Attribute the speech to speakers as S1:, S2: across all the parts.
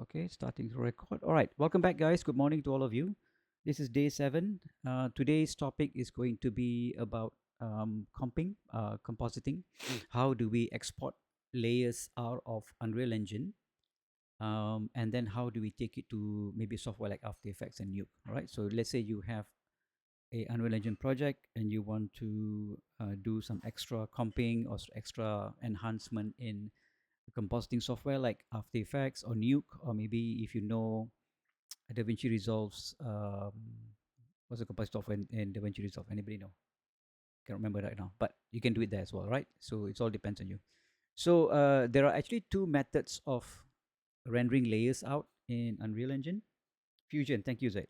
S1: Okay, starting to record. All right, welcome back, guys. Good morning to all of you. This is day 7. Today's topic is going to be about compositing. How do we export layers out of Unreal Engine? And then how do we take it to maybe software like After Effects and NUKE? All right, so let's say you have a Unreal Engine project and you want to do some extra comping or extra enhancement in compositing software like After Effects or Nuke, or maybe if you know DaVinci Resolve's what's the composite software in DaVinci Resolve? Anybody know? Can't remember right now, but you can do it there as well, right? So it all depends on you. So there are actually two methods of rendering layers out in Unreal Engine. Fusion, thank you, Zaid.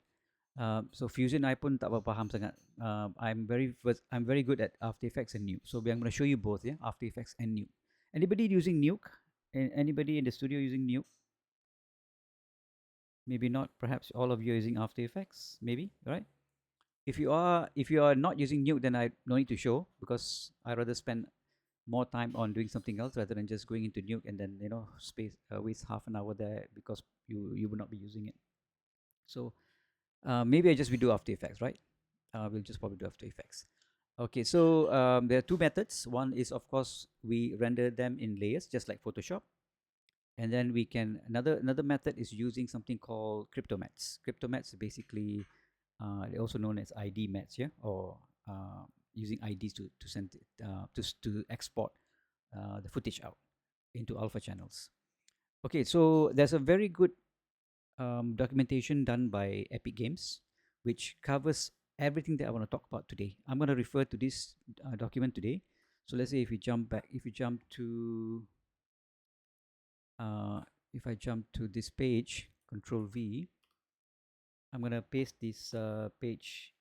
S1: So Fusion I pun tak apa faham sangat. I'm very good at After Effects and Nuke. So I'm going to show you both, yeah, After Effects and Nuke. Anybody using Nuke? Anybody in the studio using Nuke? Maybe not. Perhaps all of you are using After Effects. Maybe, right? If you are not using Nuke, then I no need to show, because I rather spend more time on doing something else rather than just going into Nuke and then waste half an hour there because you will not be using it. So maybe I just will do After Effects, right? We'll just probably do After Effects. Okay, so there are two methods. One is, of course, we render them in layers, just like Photoshop. And then we can, another method is using something called cryptomats. Cryptomats basically, they're also known as ID mats, yeah, or using IDs to send it, to export the footage out into alpha channels. Okay, so there's a very good documentation done by Epic Games, which covers everything that I want to talk about today. I'm going to refer to this document today. So let's say if you jump back, if I jump to this page, Control V, I'm going to paste this page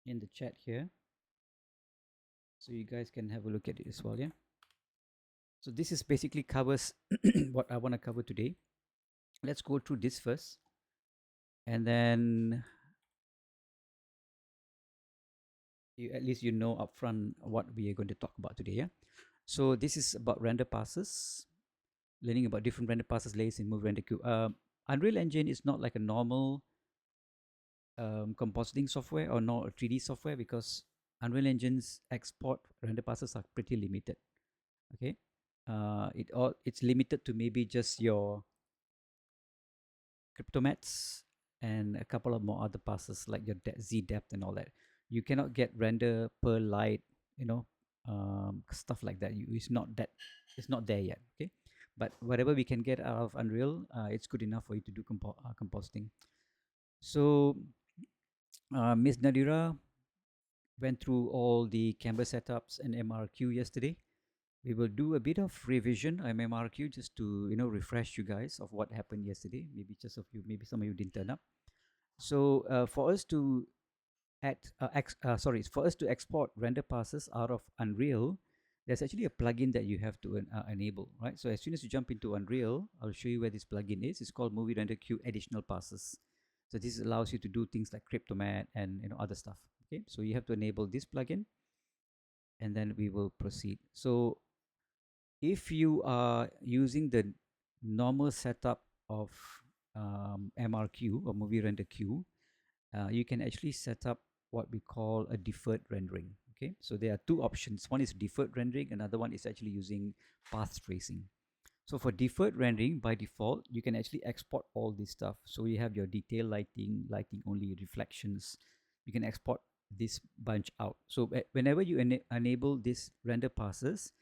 S1: in the chat here, so you guys can have a look at it as well, yeah? So this is basically covers what I want to cover today. Let's go through this first, and then at least you know upfront what we are going to talk about today, yeah? So this is about render passes, learning about different render passes, layers in Movie Render Queue. Unreal Engine is not like a normal compositing software or not a 3D software, because Unreal Engine's export render passes are pretty limited. Okay, it's limited to maybe just your cryptomats and a couple of more other passes like your Z depth and all that. You cannot get render per light, stuff like that. It's not there yet. Okay, but whatever we can get out of Unreal, it's good enough for you to do compositing. So Miss Nadira went through all the camera setups and MRQ yesterday. We will do a bit of revision on MRQ just to refresh you guys of what happened yesterday. Maybe just a few, maybe some of you didn't turn up. So for us to for us to export render passes out of Unreal, there's actually a plugin that you have to enable, right? So as soon as you jump into Unreal, I'll show you where this plugin is. It's called Movie Render Queue Additional Passes. So this allows you to do things like Cryptomat and other stuff. Okay, so you have to enable this plugin, and then we will proceed. So if you are using the normal setup of MRQ or Movie Render Queue, you can actually set up what we call a deferred rendering. Okay, so there are two options. One is deferred rendering, another one is actually using path tracing. So for deferred rendering, by default, you can actually export all this stuff. So you have your detail lighting, lighting only, reflections. You can export this bunch out. So whenever you enable this render passes,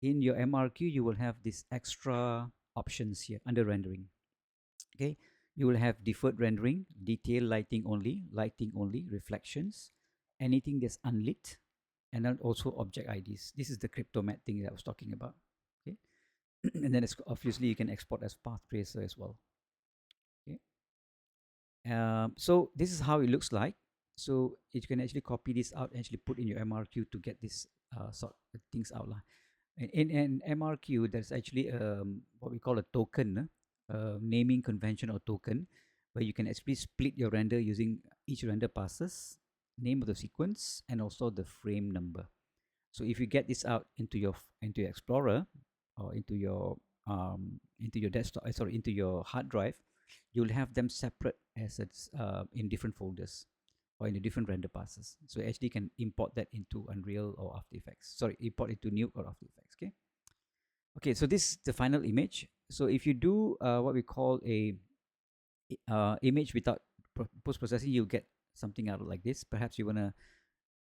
S1: in your MRQ, you will have these extra options here under rendering. Okay, you will have deferred rendering, detail lighting only, reflections, anything that's unlit, and then also object IDs. This is the cryptomat thing that I was talking about. Okay, and then obviously you can export as path tracer as well. Okay, so this is how it looks like. So you can actually copy this out and actually put in your MRQ to get this sort of things out. In an MRQ, there's actually what we call a token, naming convention or token, where you can actually split your render using each render passes, name of the sequence, and also the frame number. So if you get this out into your Explorer or into your desktop, into your hard drive, you'll have them separate assets in different folders or in the different render passes. So you actually can import that into Unreal or After Effects. Sorry, import it to Nuke or After Effects. Okay. Okay, so this is the final image. So if you do what we call a image without post processing, you get something out like this. Perhaps you want to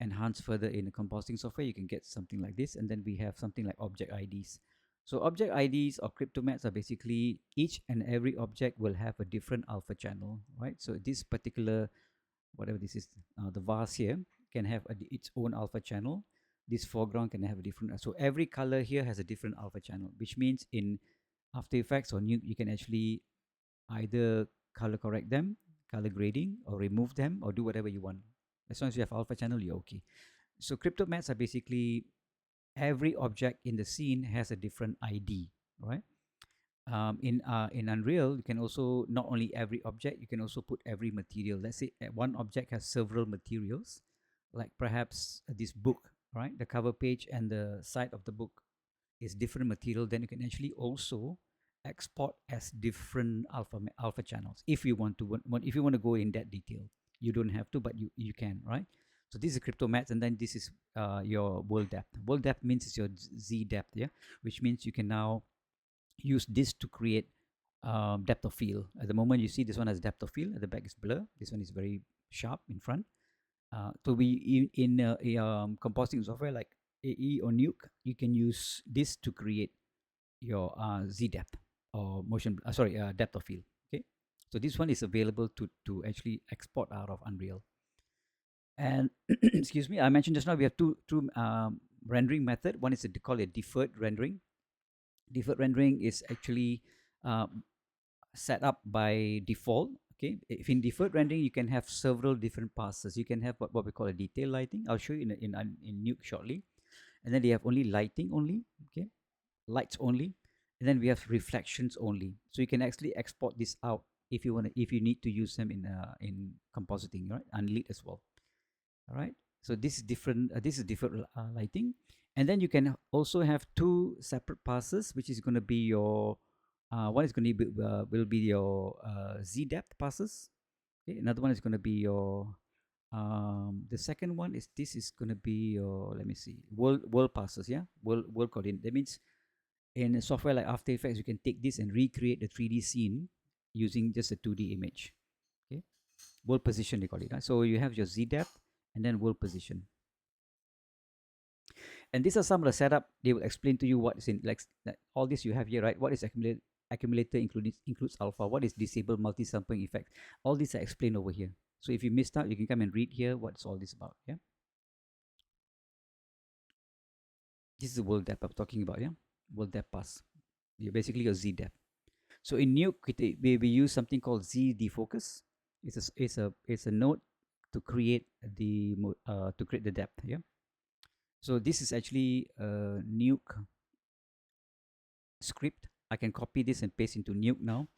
S1: enhance further in the compositing software, you can get something like this. And then we have something like object IDs. So object IDs or cryptomats are basically each and every object will have a different alpha channel, right? So this particular, whatever this is, the vase here can have its own alpha channel. This foreground can have a different, so every color here has a different alpha channel, which means in After Effects or Nuke, you can actually either color correct them, color grading, or remove them, or do whatever you want. As long as you have alpha channel, you're okay. So cryptomats are basically every object in the scene has a different ID, right? In Unreal, you can also not only every object, you can also put every material. Let's say one object has several materials, like perhaps this book, right? The cover page and the side of the book is different material. Then you can actually also export as different alpha channels if you want to if you want to go in that detail. You don't have to, but you can, right? So this is cryptomats, and then this is your world depth. World depth means it's your Z depth, yeah, which means you can now use this to create depth of field. At the moment, you see this one has depth of field. At the back is blur. This one is very sharp in front. So we in compositing software like AE or Nuke, you can use this to create your Z depth or motion. Depth of field. Okay. So this one is available to actually export out of Unreal. And excuse me, I mentioned just now we have two rendering method. One is called a deferred rendering. Deferred rendering is actually set up by default. Okay, if in deferred rendering you can have several different passes. You can have what we call a detail lighting. I'll show you in Nuke shortly. And then they have only lighting only. Okay, lights only. And then we have reflections only. So you can actually export this out if you need to use them in compositing, right? And lit as well. All right. So this is different. This is different lighting. And then you can also have two separate passes, which is going to be your one is going to be will be your Z depth passes. Okay, another one is going to be your the second one is this is going to be your, let me see, world passes. Yeah, world coordinate. That means in a software like After Effects, you can take this and recreate the 3D scene using just a 2D image. Okay, world position they call it. Right? So you have your Z depth and then world position. And these are some of the setup. They will explain to you what is in, like all this you have here, right? What is accumulator includes alpha. What is disable multi-sampling effect? All these are explained over here. So if you missed out, you can come and read here what's all this about. Yeah. This is the world depth I'm talking about. Yeah. World depth pass. You're basically your Z depth. So in Nuke, we use something called Z defocus. It's a node to create the depth. Yeah. So this is actually a Nuke script. I can copy this and paste into Nuke now,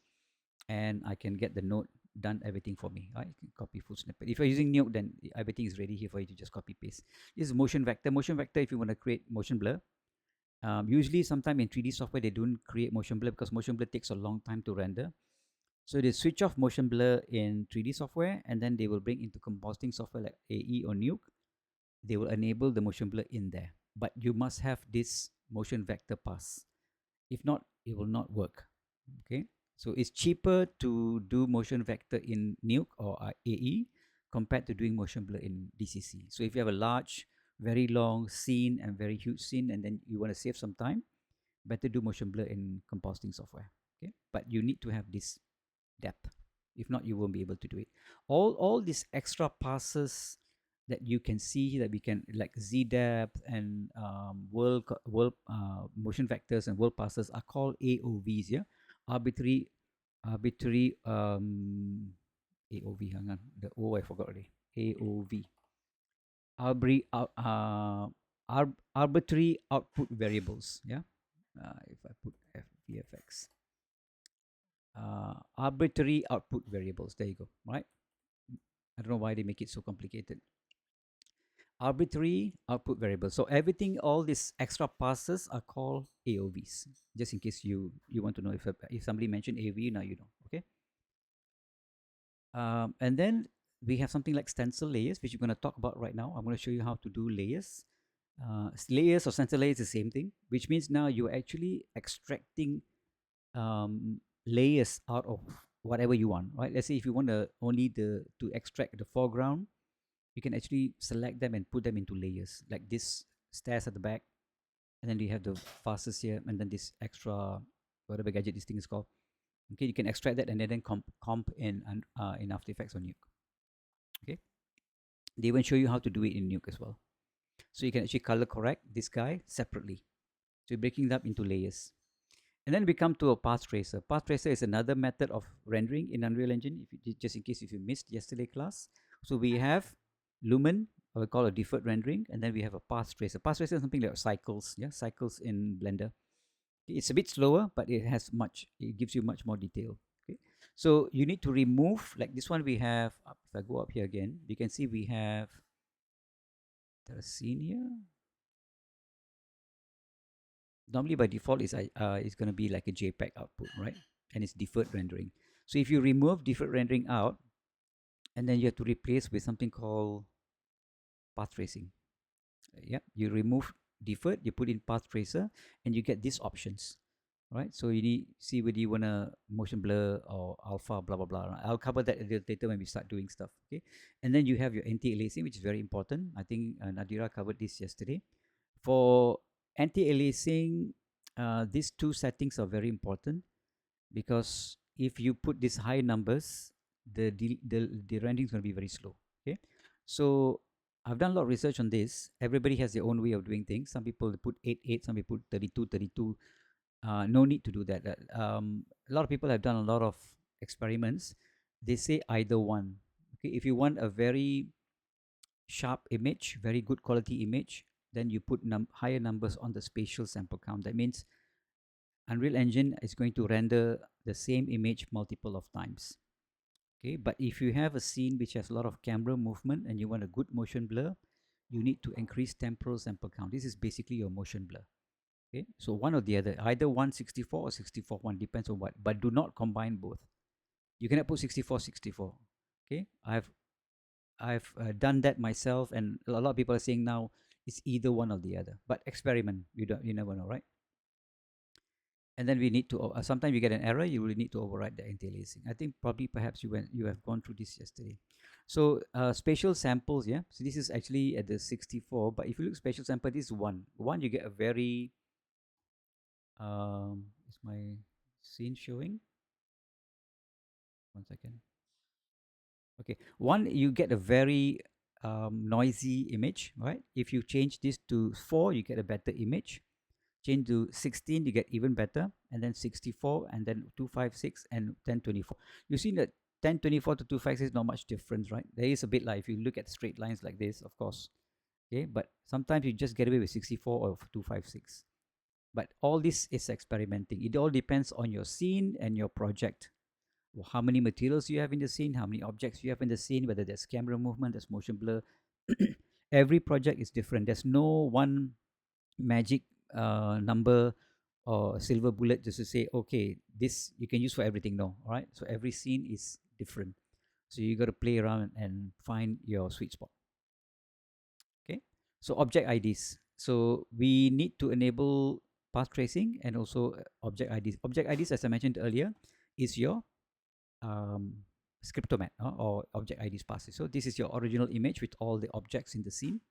S1: and I can get the node done everything for me. Right? Copy full snippet. If you're using Nuke, then everything is ready here for you to just copy paste. This is motion vector. Motion vector, if you want to create motion blur, usually sometime in 3D software they don't create motion blur because motion blur takes a long time to render. So they switch off motion blur in 3D software, and then they will bring into compositing software like AE or Nuke. They will enable the motion blur in there, but you must have this motion vector pass. If not, it will not work. Okay, so it's cheaper to do motion vector in Nuke or AE compared to doing motion blur in DCC. So if you have a large, very long scene and very huge scene, and then you want to save some time, better do motion blur in compositing software. Okay, but you need to have this depth. If not, you won't be able to do it. All these extra passes that you can see that we can, like Z depth and world motion vectors and world passes, are called AOVs. Yeah, arbitrary AOV. Hang on, the O I forgot already. AOV. Arbitrary output variables. Yeah, if I put VFX. Arbitrary output variables. There you go. Right. I don't know why they make it so complicated. Arbitrary output variables. So everything, all these extra passes are called AOVs. Just in case you want to know, if somebody mentioned AOV, now you know. Okay. And then we have something like stencil layers, which we're going to talk about right now. I'm going to show you how to do layers. Layers or stencil layers is the same thing, which means now you're actually extracting layers out of whatever you want, right? Let's say if you want to extract the foreground, you can actually select them and put them into layers, like this stairs at the back, and then you have the fastest here, and then this extra whatever gadget this thing is called. Okay, you can extract that and then comp in After Effects or NUKE. Okay, they even show you how to do it in NUKE as well. So you can actually color correct this guy separately. So you're breaking it up into layers. And then we come to a path tracer. Path tracer is another method of rendering in Unreal Engine, just in case if you missed yesterday class. So we have Lumen, or we call a deferred rendering, and then we have a path tracer. Path tracer is something like cycles, yeah, cycles in Blender. It's a bit slower, but it gives you much more detail. Okay, so you need to remove, like this one we have, if I go up here again, you can see we have the scene here. Normally by default it's going to be like a JPEG output, right? And it's deferred rendering. So if you remove deferred rendering out, and then you have to replace with something called path tracing. Yeah, you remove deferred, you put in path tracer, and you get these options, right? So you need see whether you want to motion blur or alpha, blah blah blah. I'll cover that a little later when we start doing stuff. Okay, and then you have your anti-aliasing, which is very important. I think Nadira covered this yesterday. For anti-aliasing, these two settings are very important, because if you put these high numbers, the rendering is going to be very slow. Okay, so I've done a lot of research on this. Everybody has their own way of doing things. Some people put 8:8, some people put 32:32. No need to do that. A lot of people have done a lot of experiments. They say either one. Okay, if you want a very sharp image, very good quality image, then you put higher numbers on the spatial sample count. That means Unreal Engine is going to render the same image multiple of times. Okay, but if you have a scene which has a lot of camera movement and you want a good motion blur, you need to increase temporal sample count. This is basically your motion blur. Okay, so one or the other, either 164 or 64:1, depends on what, but do not combine both. You cannot put 64:64. Okay, I've done that myself, and a lot of people are saying now it's either one or the other. But experiment, you never know, right? And then we need to sometimes you get an error, you will need to override the anti-aliasing. I think probably perhaps you have gone through this yesterday. So spatial samples, yeah. So this is actually at the 64, but if you look spatial sample, this is one you get a very is my scene showing? One second. Okay, one you get a very noisy image, right? If you change this to 4, you get a better image. Change to 16, you get even better, and then 64, and then 256, and 1024. You see that 1024 to 256 is not much difference, right? There is a bit like if you look at straight lines like this, of course. Okay, but sometimes you just get away with 64 or 256. But all this is experimenting. It all depends on your scene and your project. How many materials you have in the scene, how many objects you have in the scene, whether there's camera movement, there's motion blur. Every project is different. There's no one magic number or silver bullet just to say, okay, this you can use for everything. No, all right? So every scene is different. So you got to play around and find your sweet spot. Okay, so object IDs. So we need to enable path tracing and also object IDs. Object IDs, as I mentioned earlier, is your scriptomat or object IDs passes. So this is your original image with all the objects in the scene.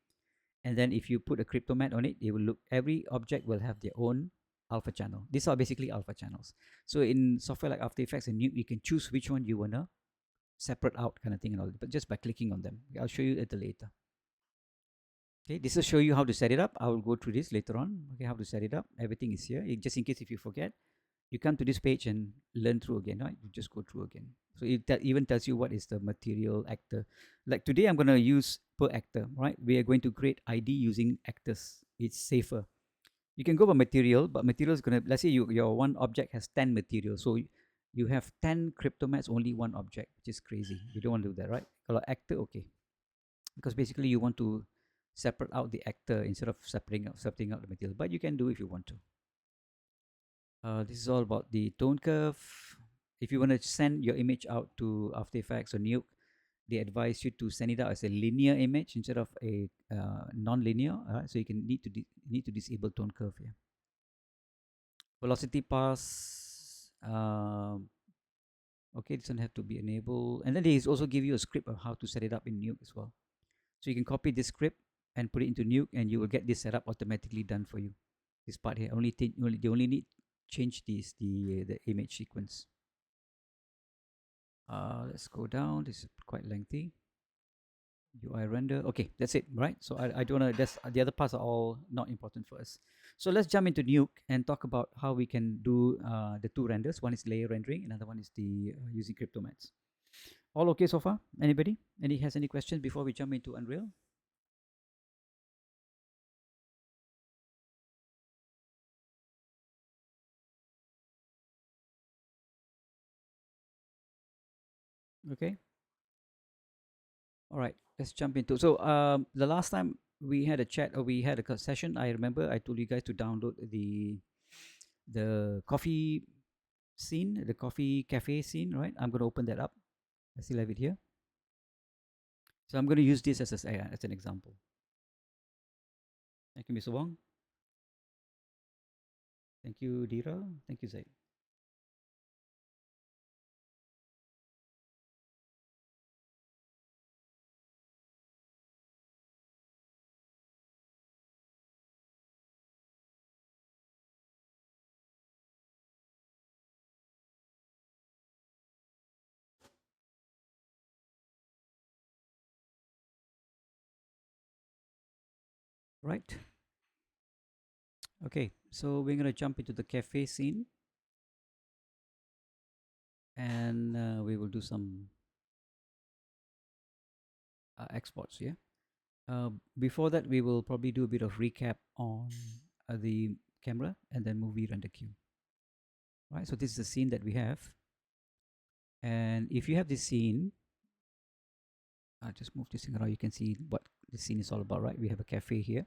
S1: And then if you put a cryptomat on it, it will look, every object will have their own alpha channel. These are basically alpha channels. So in software like After Effects and NUKE, you can choose which one you wanna separate out kind of thing and all, but just by clicking on them. I'll show you it later. Okay, this will show you how to set it up. I will go through this later on. Okay, how to set it up. Everything is here. Just in case if you forget, you come to this page and learn through again, right? You just go through again. So it even tells you what is the material actor. Like today, I'm going to use per actor, right? We are going to create ID using actors. It's safer. You can go by material, but material is going to, let's say your one object has 10 materials. So you have 10 cryptomats, only one object, which is crazy. You don't want to do that, right? Kalau actor, okay. Because basically you want to separate out the actor instead of separating out the material. But you can do if you want to. This is all about the tone curve. If you want to send your image out to After Effects or NUKE, they advise you to send it out as a linear image instead of a non-linear. So you can need to disable tone curve here. Velocity pass. Okay, this one have to be enabled, and then they also give you a script of how to set it up in NUKE as well. So you can copy this script and put it into NUKE, and you will get this setup automatically done for you. This part here they only need change the image sequence. Let's go down. This is quite lengthy. UI render. Okay, that's it, right? So I don't know. That's the other parts are all not important for us. So let's jump into NUKE and talk about how we can do the two renders. One is layer rendering, another one is the using CryptoMats. All okay so far? Anybody? Has any questions before we jump into Unreal? Okay. All right. Let's jump into. So the last time we had a chat or we had a session, I remember I told you guys to download the coffee scene, the coffee cafe scene, right? I'm going to open that up. I still have it here. So I'm going to use this as an example. Thank you, Mr. Wong. Thank you, Dira. Thank you, Zaid. Right. Okay. So we're going to jump into the cafe scene, and we will do some exports. Yeah. Before that, we will probably do a bit of recap on the camera and then movie render queue. Right. So this is the scene that we have, and if you have this scene, I'll just move this thing around. You can see what the scene is all about. Right. We have a cafe here,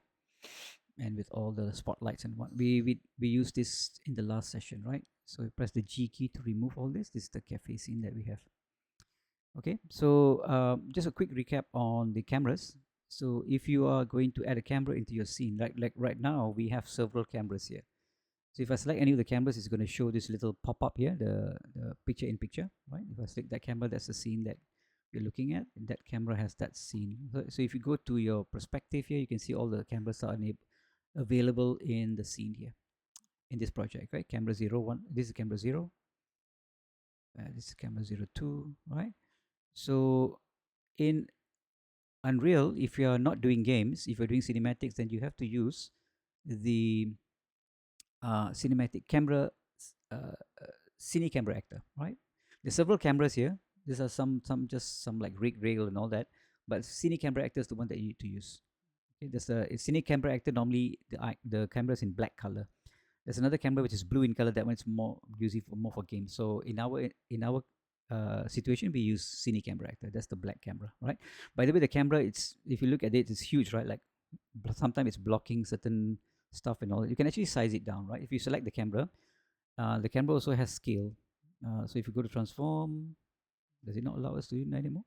S1: and with all the spotlights and what we used this in the last session, right? So we press the G key to remove all this. This is the cafe scene that we have. Okay, so just a quick recap on the cameras. So if you are going to add a camera into your scene, like right now we have several cameras here. So if I select any of the cameras, it's going to show this little pop-up here, the picture in picture, right? If I select that camera, that's the scene that you're looking at. And that camera has that scene. So if you go to your perspective here, you can see all the cameras are available in the scene here, in this project, right? Camera 01, this is camera 0, this is camera 02, right? So in Unreal, if you are not doing games, if you're doing cinematics, then you have to use the cinematic camera, uh, cine camera actor, right? There's several cameras here. These are some like rig rail and all that, but cine camera actor is the one that you need to use. Okay, there's a cine camera actor. Normally, the camera is in black color. There's another camera which is blue in color. That one's more usually more for games. So in our situation, we use cine camera actor. That's the black camera, right? By the way, the camera, it's if you look at it, it's huge, right? Like sometimes it's blocking certain stuff and all. You can actually size it down, right? If you select the camera also has scale. So if you go to transform, does it not allow us to do that anymore?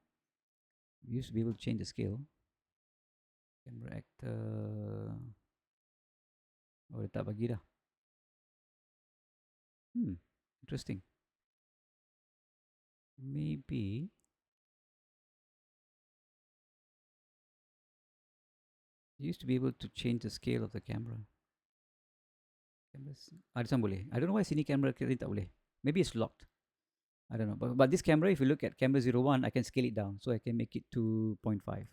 S1: We used to be able to change the scale. Camera actor. Oh, dia tak bagi dah. Interesting. Maybe you used to be able to change the scale of the camera. Cameras. This one boleh. I don't know why sini camera kali tak boleh. Maybe it's locked. I don't know. But this camera, if you look at camera 01, I can scale it down. So I can make it to 0.5.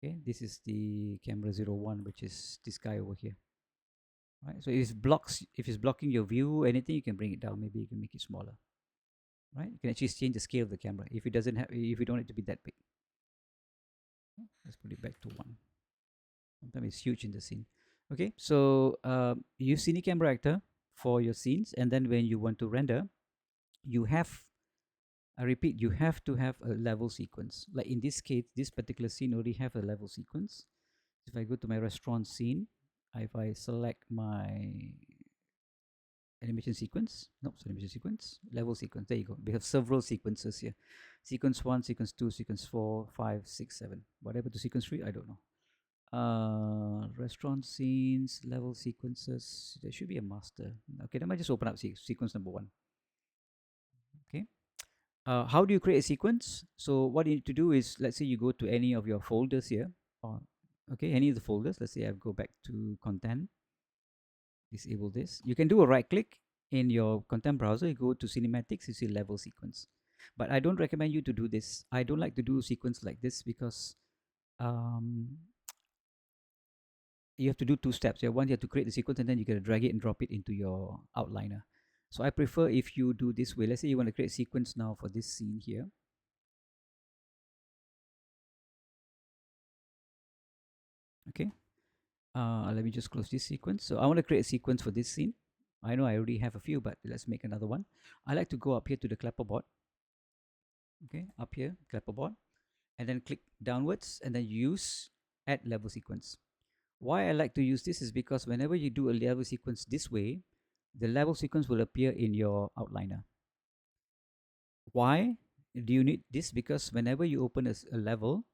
S1: Okay, this is the camera 01, which is this guy over here. Right. So if it's blocking your view, anything, you can bring it down. Maybe you can make it smaller. Right. You can actually change the scale of the camera if it doesn't have, if you don't want it to be that big. Let's put it back to 1. Sometimes it's huge in the scene. Okay, so use Cine Camera Actor for your scenes, and then when you want to render, you have, I repeat, you have to have a level sequence. Like in this case, this particular scene already have a level sequence. If I go to my restaurant scene, if I select my animation sequence. Nope, so animation sequence, level sequence. There you go. We have several sequences here. Sequence 1, sequence 2, sequence 4, 5, 6, 7. What happened to sequence 3? I don't know. Restaurant scenes, level sequences. There should be a master. Okay, let me just open up sequence number 1. Okay. How do you create a sequence? So what you need to do is, let's say you go to any of your folders here, or okay, any of the folders. Let's say I go back to content, disable this. You can do a right click in your content browser, you go to cinematics, you see level sequence. But I don't recommend you to do this. I don't like to do sequence like this because you have to do 2 steps. One, you have to create the sequence and then you can drag it and drop it into your outliner. So I prefer if you do this way. Let's say you want to create a sequence now for this scene here. Okay. Let me just close this sequence. So I want to create a sequence for this scene. I know I already have a few, but let's make another one. I like to go up here to the clapperboard. Okay, up here, clapperboard, and then click downwards and then use add level sequence. Why I like to use this is because whenever you do a level sequence this way, the level sequence will appear in your outliner. Why do you need this? Because whenever you open a level,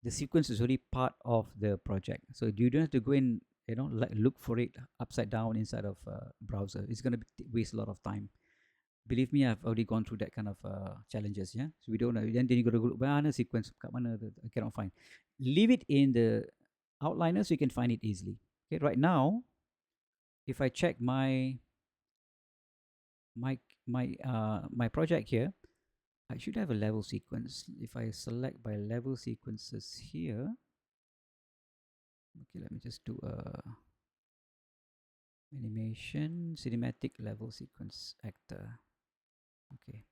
S1: the sequence is already part of the project. So you don't have to go in, look for it upside down inside of browser. It's going to waste a lot of time. Believe me, I've already gone through that kind of challenges. Yeah, so we don't know. Then you got to go mana sequence, kat mana I cannot find. Leave it in the outliner so you can find it easily. Okay, right now, if I check my project here, I should have a level sequence. If I select by level sequences here, okay, let me just do a animation cinematic level sequence actor. Okay,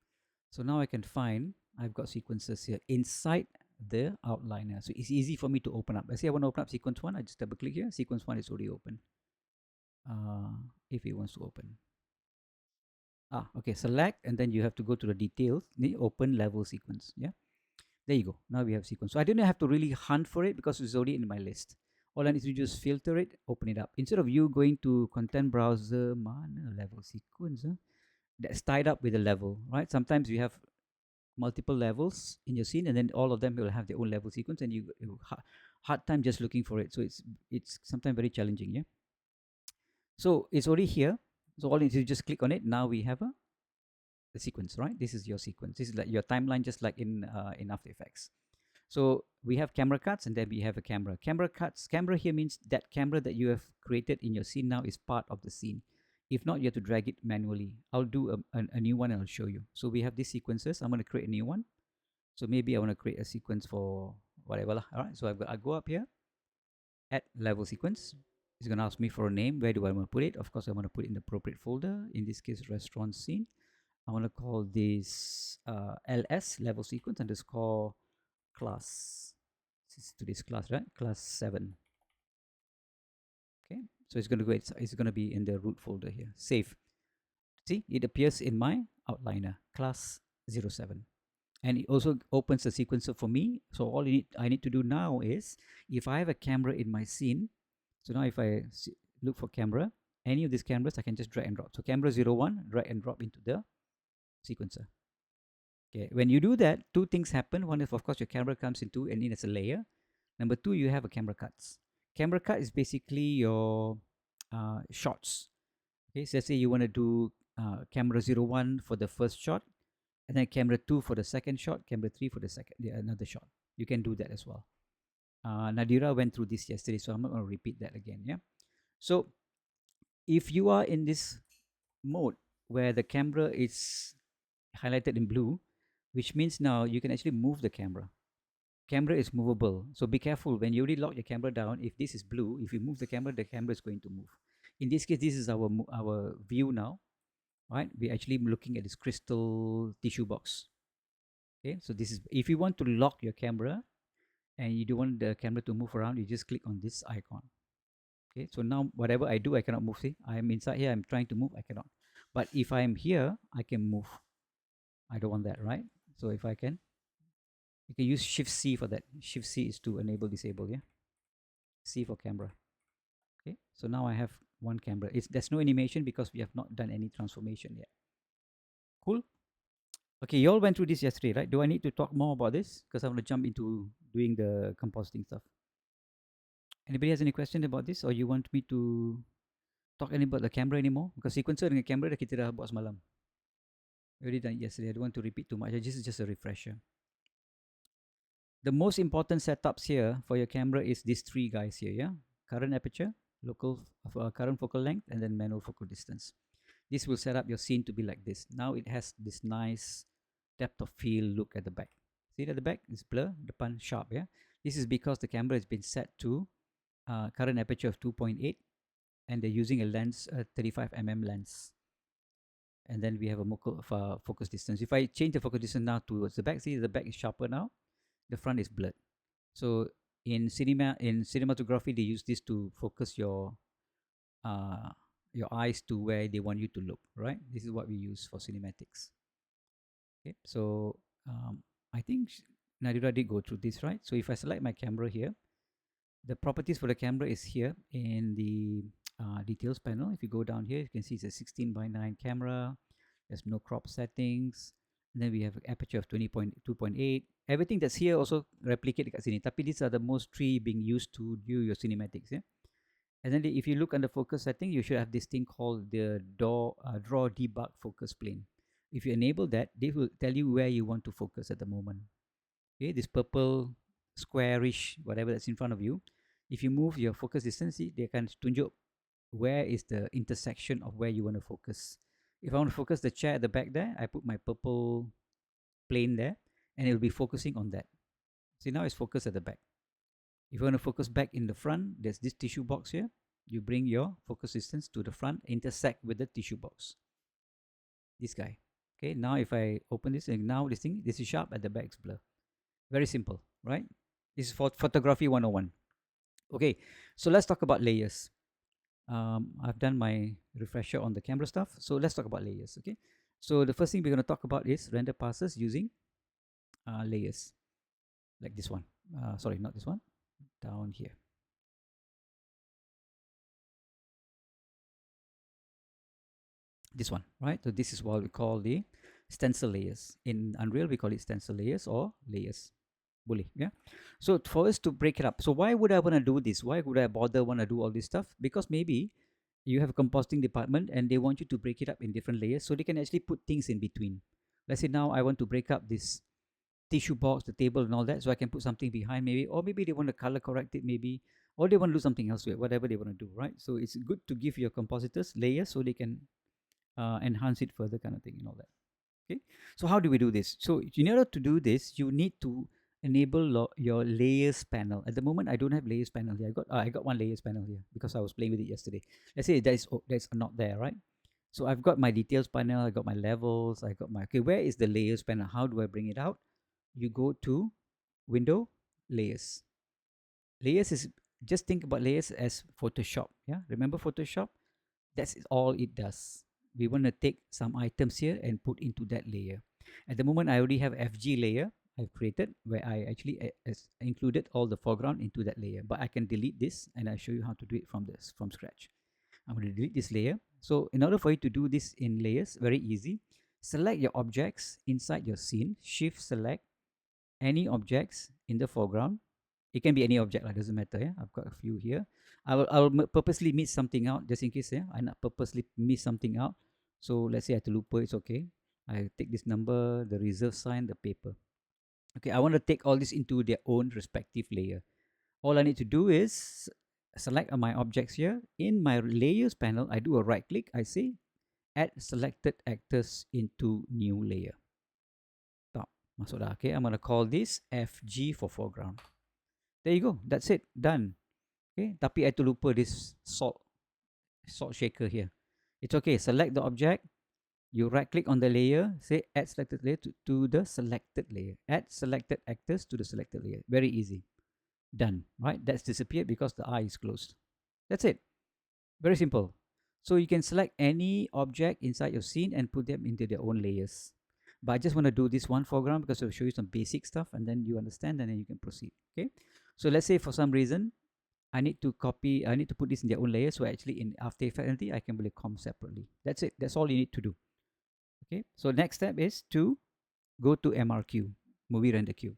S1: so now I can find I've got sequences here inside the outliner, so it's easy for me to open up. Let's say I want to open up sequence 1. I just double click here. Sequence 1 is already open. If it wants to open, okay, select, and then you have to go to the details, the open level sequence. Yeah, there you go. Now we have sequence. So I didn't have to really hunt for it because it's already in my list. All I need to do is filter it, open it up. Instead of you going to content browser, mana level sequence, that's tied up with a level, right? Sometimes you have multiple levels in your scene, and then all of them will have their own level sequence, and you hard time just looking for it. So it's sometimes very challenging. Yeah. So it's already here. So all you need to just click on it. Now we have the sequence, right? This is your sequence. This is like your timeline, just like in After Effects. So we have camera cuts, and then we have a camera. Camera cuts. Camera here means that camera that you have created in your scene now is part of the scene. If not, you have to drag it manually. I'll do a new one and I'll show you. So we have these sequences. I'm going to create a new one. So maybe I want to create a sequence for whatever lah. All right. So I go up here, add level sequence. It's going to ask me for a name. Where do I want to put it? Of course, I want to put it in the appropriate folder. In this case, restaurant scene. I want to call this LS level sequence underscore class. This is today's class, right? Class 7. Okay, so it's going to be in the root folder here. Save. See, it appears in my outliner, class 07. And it also opens the sequencer for me. So all I need to do now is, if I have a camera in my scene, so now if I look for camera, any of these cameras, I can just drag and drop. So camera 01, drag and drop into the sequencer. Okay, when you do that, 2 things happen. One is, of course, your camera comes into and in as a layer. Number 2, you have a camera cuts. Camera cut is basically your shots. Okay, so let's say you want to do camera 01 for the first shot, and then camera 2 for the second shot, camera 3 for the another shot. You can do that as well. Nadira went through this yesterday, so I'm not going to repeat that again. Yeah. So if you are in this mode where the camera is highlighted in blue, which means now you can actually move the camera. Camera is movable, so be careful when you already lock your camera down. If this is blue, if you move the camera is going to move. In this case, this is our view now, right? We're actually looking at this crystal tissue box. Okay, so this is, if you want to lock your camera and you don't want the camera to move around, you just click on this icon. Okay, so now whatever I do, I cannot move. See, I am inside here, I'm trying to move, I cannot. But if I am here, I can move. I don't want that, right? So if I can, you can use Shift C for that. Shift C is to enable, disable. Yeah, C for camera. Okay, so now I have one camera. There's no animation because we have not done any transformation yet. Cool. Okay, you all went through this yesterday, right? Do I need to talk more about this? Because I want to jump into doing the compositing stuff. Anybody has any question about this, or you want me to talk any about the camera anymore? Because sequencer dengan camera dah kita dah buat semalam. Already done it yesterday. I don't want to repeat too much. This is just a refresher. The most important setups here for your camera is these three guys here, yeah? Current aperture, local current focal length, and then manual focal distance. This will set up your scene to be like this. Now it has this nice depth of field look at the back. See at the back? It's blur, depan sharp, yeah? This is because the camera has been set to current aperture of 2.8 and they're using a lens, a 35mm lens. And then we have a focus distance. If I change the focus distance now towards the back, see the back is sharper now, the front is blurred. So in cinematography, they use this to focus your eyes to where they want you to look, right? This is what we use for cinematics. Okay, so I think Nadira did go through this, right? So if I select my camera here, the properties for the camera is here in the details panel. If you go down here, you can see it's a 16:9 camera. There's no crop settings. And then we have an aperture of 20.2.8. Everything that's here also replicate dekat sini. Tapi these are the most three being used to do your cinematics. Yeah? And then if you look under focus setting, you should have this thing called the draw debug focus plane. If you enable that, they will tell you where you want to focus at the moment. Okay, this purple squarish, whatever that's in front of you. If you move your focus distance, see, they can tunjuk where is the intersection of where you want to focus. If I want to focus the chair at the back there, I put my purple plane there, and it will be focusing on that. See, now it's focused at the back. If you want to focus back in the front, there's this tissue box here. You bring your focus distance to the front, intersect with the tissue box. This guy. Okay, now if I open this, and now this is sharp, at the back is blur. Very simple, right? This is for photography 101. Okay, so let's talk about layers. I've done my refresher on the camera stuff, so let's talk about layers. Okay, so the first thing we're going to talk about is render passes using layers, like this one. Sorry, not this one. Down here. This one, right? So this is what we call the stencil layers. In Unreal, we call it stencil layers or layers. Boleh, yeah? So for us to break it up, so why would I want to do this? Why would I bother want to do all this stuff? Because maybe you have a compositing department and they want you to break it up in different layers so they can actually put things in between. Let's say now I want to break up this tissue box, the table and all that, so I can put something behind maybe, or maybe they want to color correct it maybe, or they want to do something else with it, whatever they want to do, right? So it's good to give your compositors layers so they can enhance it further, kind of thing and all that. Okay, so how do we do this? So in order to do this, you need to enable your layers panel. At the moment, I don't have layers panel here. I got one layers panel here because I was playing with it yesterday. Let's say that's not there, right? So I've got my details panel, I got my levels, I got my, okay, where is the layers panel? How do I bring it out? You go to Window, Layers. Layers is, just think about layers as Photoshop. Yeah, remember Photoshop? That's all it does. We want to take some items here and put into that layer. At the moment, I already have FG layer I've created where I actually included all the foreground into that layer. But I can delete this and I'll show you how to do it from scratch. I'm going to delete this layer. So in order for you to do this in layers, very easy. Select your objects inside your scene. Shift select any objects in the foreground. It can be any object, doesn't matter. Yeah, I've got a few here. I'll purposely miss something out just in case. Yeah, I not purposely miss something out. So let's say I have to lupa, it's okay. I take this number, the reserve sign, the paper. Okay, I want to take all this into their own respective layer. All I need to do is select my objects here. In my layers panel, I do a right click. I say add selected actors into new layer. Top, masuk dah. Okay, I'm going to call this FG for foreground. There you go. That's it. Done. Okay, tapi I lupa this salt shaker here. It's okay. Select the object. You right click on the layer. Say add selected layer to the selected layer. Add selected actors to the selected layer. Very easy. Done. Right? That's disappeared because the eye is closed. That's it. Very simple. So you can select any object inside your scene and put them into their own layers. But I just want to do this one foreground because I'll show you some basic stuff and then you understand and then you can proceed. Okay. So let's say for some reason I need to copy, I need to put this in their own layer. So actually in After Effects nanti, I can boleh comp separately. That's it. That's all you need to do. Okay. So next step is to go to MRQ, Movie Render Queue.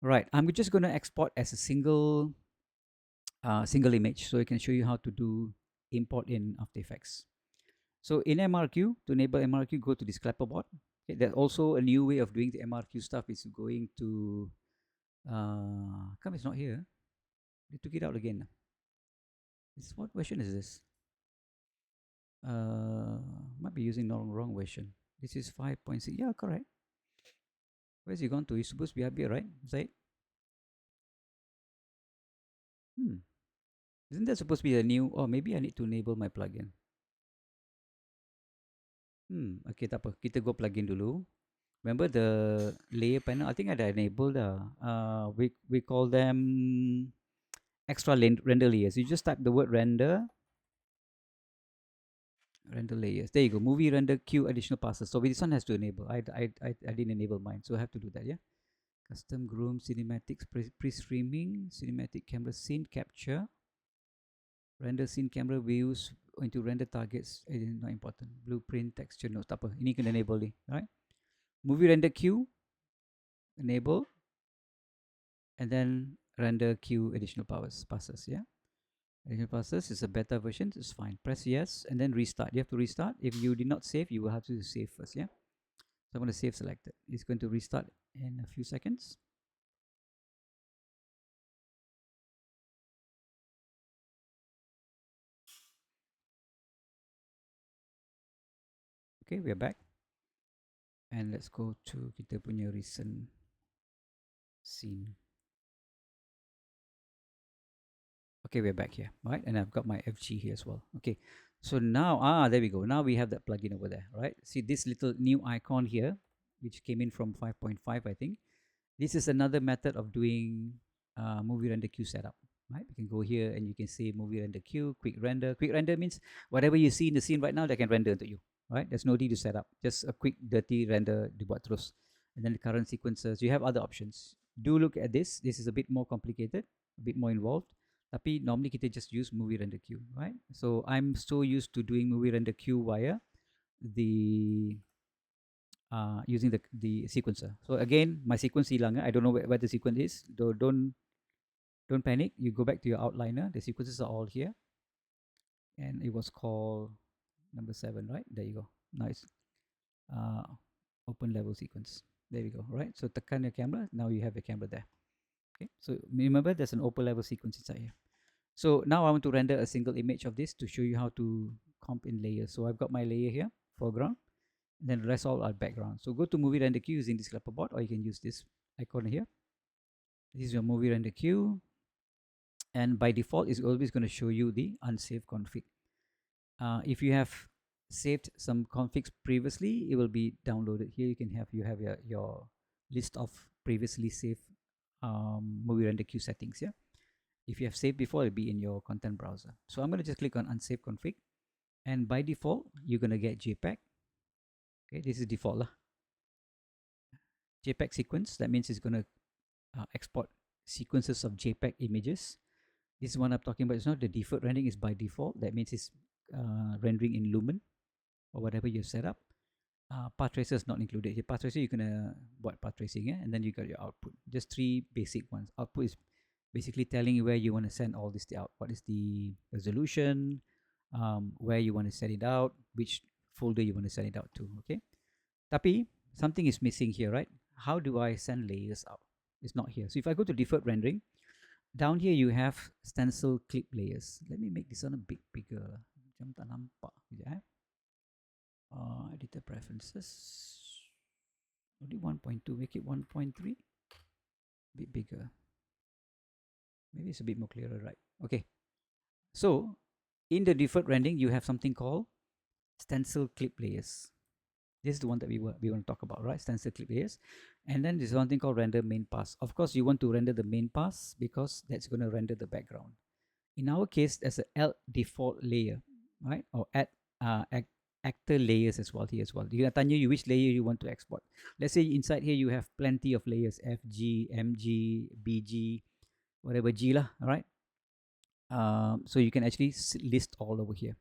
S1: Right. I'm just going to export as a single image, so I can show you how to do import in After Effects. So in MRQ, to enable MRQ, go to this clapperboard. Okay, there's also a new way of doing the MRQ stuff. Is going to come. It's not here. They took it out again. What version is this? Might be using the wrong version. This is 5.6. Yeah, correct. Where's it gone to? It's supposed to be up here, right? Say. Isn't that supposed to be a new? Oh, maybe I need to enable my plugin. Okay, tak apa. Kita go plugin dulu. Remember the layer panel? I think I enabled. We call them extra render layers. You just type the word render layers. There you go. Movie render queue additional passes. So this one has to enable. I didn't enable mine, so I have to do that. Yeah. Custom groom cinematics pre-streaming cinematic camera scene capture. Render scene camera views into render targets. Not important. Blueprint texture no. Tak apa. Ini kena enable ni. Right. Movie render queue enable, and then render queue additional passes. Yeah. Additional passes is a beta version. It's fine. Press yes and then restart. You have to restart. If you did not save, you will have to save first. Yeah. So I'm going to save selected. It's going to restart in a few seconds. Okay, we are back. And let's go to kita punya recent scene. Okay, we're back here, right? And I've got my FG here as well. Okay, so now, there we go. Now we have that plugin over there, right? See this little new icon here, which came in from 5.5, I think. This is another method of doing movie render queue setup, right? You can go here and you can say movie render queue, quick render. Quick render means whatever you see in the scene right now, they can render to you, right? There's no need to set up. Just a quick dirty render dibuat terus. And then the current sequences, you have other options. Do look at this. This is a bit more complicated, a bit more involved. Tapi normally kita just use movie render queue, right? So I'm so used to doing movie render queue via the using the sequencer. So again, my sequence hilang. I don't know where the sequence is. Don't panic. You go back to your outliner. The sequences are all here, and it was called number 7, right? There you go. Nice. Open level sequence. There we go. Right. So tekan your camera. Now you have the camera there. Okay. So remember, there's an open level sequence inside here. So now I want to render a single image of this to show you how to comp in layers. So I've got my layer here, foreground, and then the rest all are background. So go to movie render queue using this clapperboard, or you can use this icon here. This is your movie render queue, and by default, it's always going to show you the unsaved config. If you have saved some configs previously, it will be downloaded here. You have your list of previously saved movie render queue settings. Yeah. If you have saved before, it'll be in your content browser. So I'm going to just click on unsave config, and by default, you're going to get JPEG. Okay, this is default lah. JPEG sequence. That means it's going to export sequences of JPEG images. This is one I'm talking about. It's not the default rendering. Is by default. That means it's rendering in Lumen or whatever you set up. Path tracer is not included here. Path tracer, you're gonna buat path tracing, yeah? And then you got your output. Just 3 basic ones. Output is basically telling you where you want to send all this out. What is the resolution, where you want to send it out, which folder you want to send it out to. Okay. Tapi something is missing here, right? How do I send layers out? It's not here. So if I go to deferred rendering, down here you have stencil clip layers. Let me make this one a bit bigger. Macam tak nampak. Editor preferences. Only 1.2. Make it 1.3. Bit bigger. Maybe it's a bit more clearer, right? Okay. So in the deferred rendering, you have something called stencil clip layers. This is the one that we want to talk about, right? Stencil clip layers. And then there's one thing called render main pass. Of course, you want to render the main pass because that's going to render the background. In our case, there's a L default layer, right? Or add actor layers as well here as well. You're going to tanya you which layer you want to export. Let's say inside here you have plenty of layers, FG, MG, BG, whatever G lah, all right? So you can actually list all over here.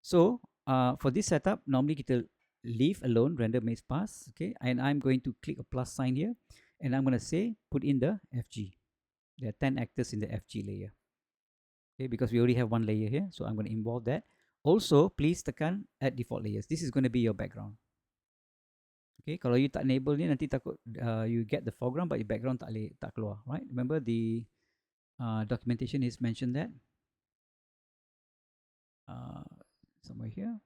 S1: So for this setup, normally kita leave alone render maze pass, okay, and I'm going to click a plus sign here, and I'm going to say put in the FG. There are 10 actors in the FG layer, okay, because we already have one layer here, so I'm going to involve that. Also, please tekan add default layers. This is going to be your background. Okay, kalau you tak enable ni nanti takut you get the foreground but your background tak keluar, right? Remember the documentation is mentioned that somewhere here.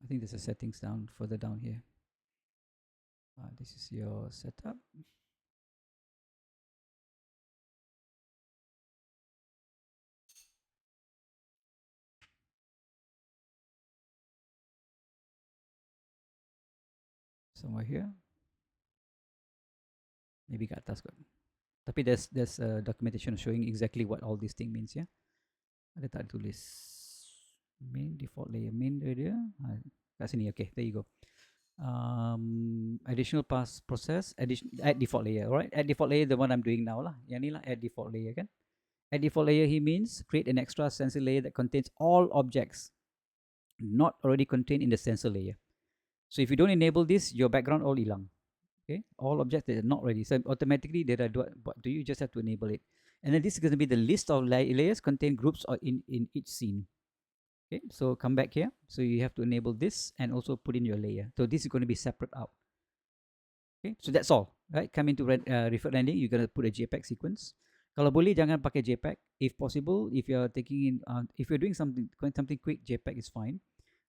S1: I think there's a settings down further down here. This is your setup. Somewhere here. Maybe kat atas kot. Tapi there's documentation showing exactly what all this thing means, yeah. Ada tak tulis main default layer, main area. Kat sini, okay, there you go. Additional pass process, add default layer, alright. Add default layer, the one I'm doing now lah. Yang ni lah, add default layer kan. Add default layer he means create an extra stencil layer that contains all objects not already contained in the stencil layer. So if you don't enable this, your background all hilang. Okay, all objects that are not ready. So automatically, what do you just have to enable it? And then this is going to be the list of layers contain groups or in each scene. Okay, so come back here. So you have to enable this and also put in your layer. So this is going to be separate out. Okay, so that's all. Right, come into referred landing. You're going to put a JPEG sequence. Kalau boleh jangan pakai JPEG. If possible, if you're taking in, if you're doing something quick, JPEG is fine.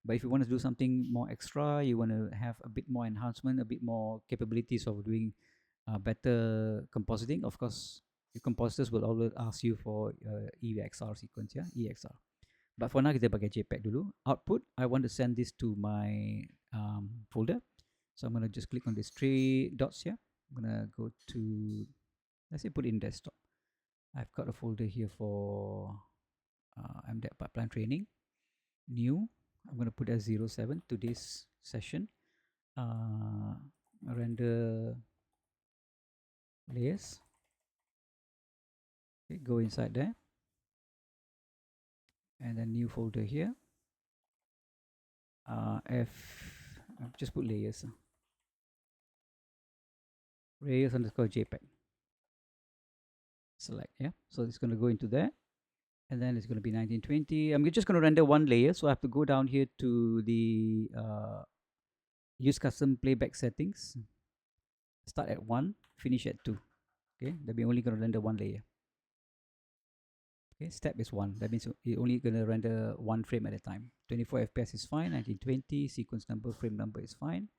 S1: But if you want to do something more extra, you want to have a bit more enhancement, a bit more capabilities of doing better compositing, of course, the compositors will always ask you for EFXR sequence, yeah, EXR. But for now, kita pakai JPEG dulu. Output, I want to send this to my folder. So I'm going to just click on these three dots here. I'm going to go to, let's say put in desktop. I've got a folder here for MDEC pipeline training. New, I'm going to put as 07 to this session. Render layers. Okay, go inside there. And then new folder here. Just put layers. Layers underscore JPEG. Select, yeah. So it's going to go into there. And then it's going to be 1920. I'm just going to render one layer. So I have to go down here to the use custom playback settings. Start at 1, finish at 2. Okay, that means only going to render one layer. Okay, step is 1. That means you're only going to render one frame at a time. 24 FPS is fine. 1920 sequence number, frame number is fine.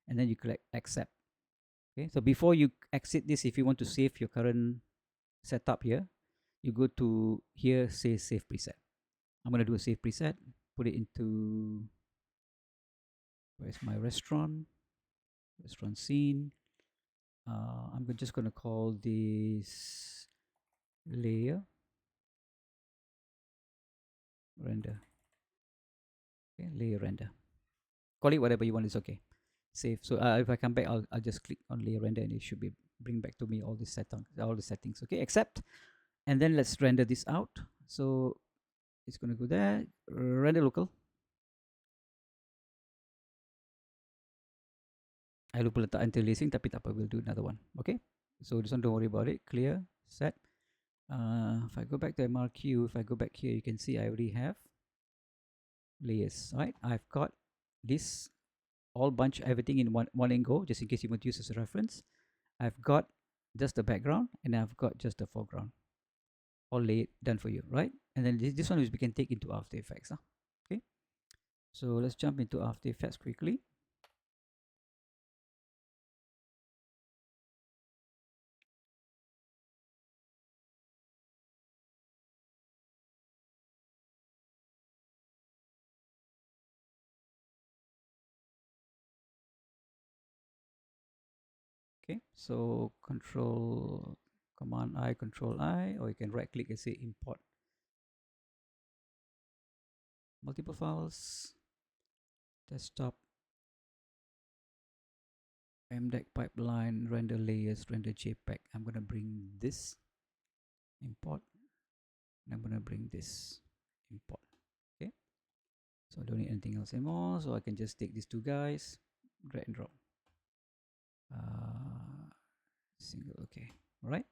S1: And then you click accept. Okay, so before you exit this, if you want to save your current setup here, you go to here, say save preset. I'm going to do a save preset, put it into, where's my restaurant scene. I'm just going to call this layer render. Okay, layer render. Call it whatever you want, it's okay. Save. So if I come back, I'll just click on layer render and it should be bring back to me all the settings. Okay, accept. And then let's render this out. So it's going to go there, render local. I lupa letak anti-aliasing tapi tak apa, we'll do another one. Okay, so this one don't worry about it. Clear, set. If I go back to MRQ, if I go back here, you can see I already have layers, right? I've got this all bunch, everything in one go, just in case you want to use as a reference. I've got just the background and I've got just the foreground. All laid done for you, right? And then this one is we can take into After Effects. Okay, so let's jump into After Effects quickly. Okay, so Command I, Control I, or you can right click and say import multiple files, desktop, MDEC pipeline, render layers, render JPEG. I'm going to bring this import, and I'm going to bring this import. Okay, so I don't need anything else anymore, so I can just take these two guys, drag and drop. Single, okay, all right,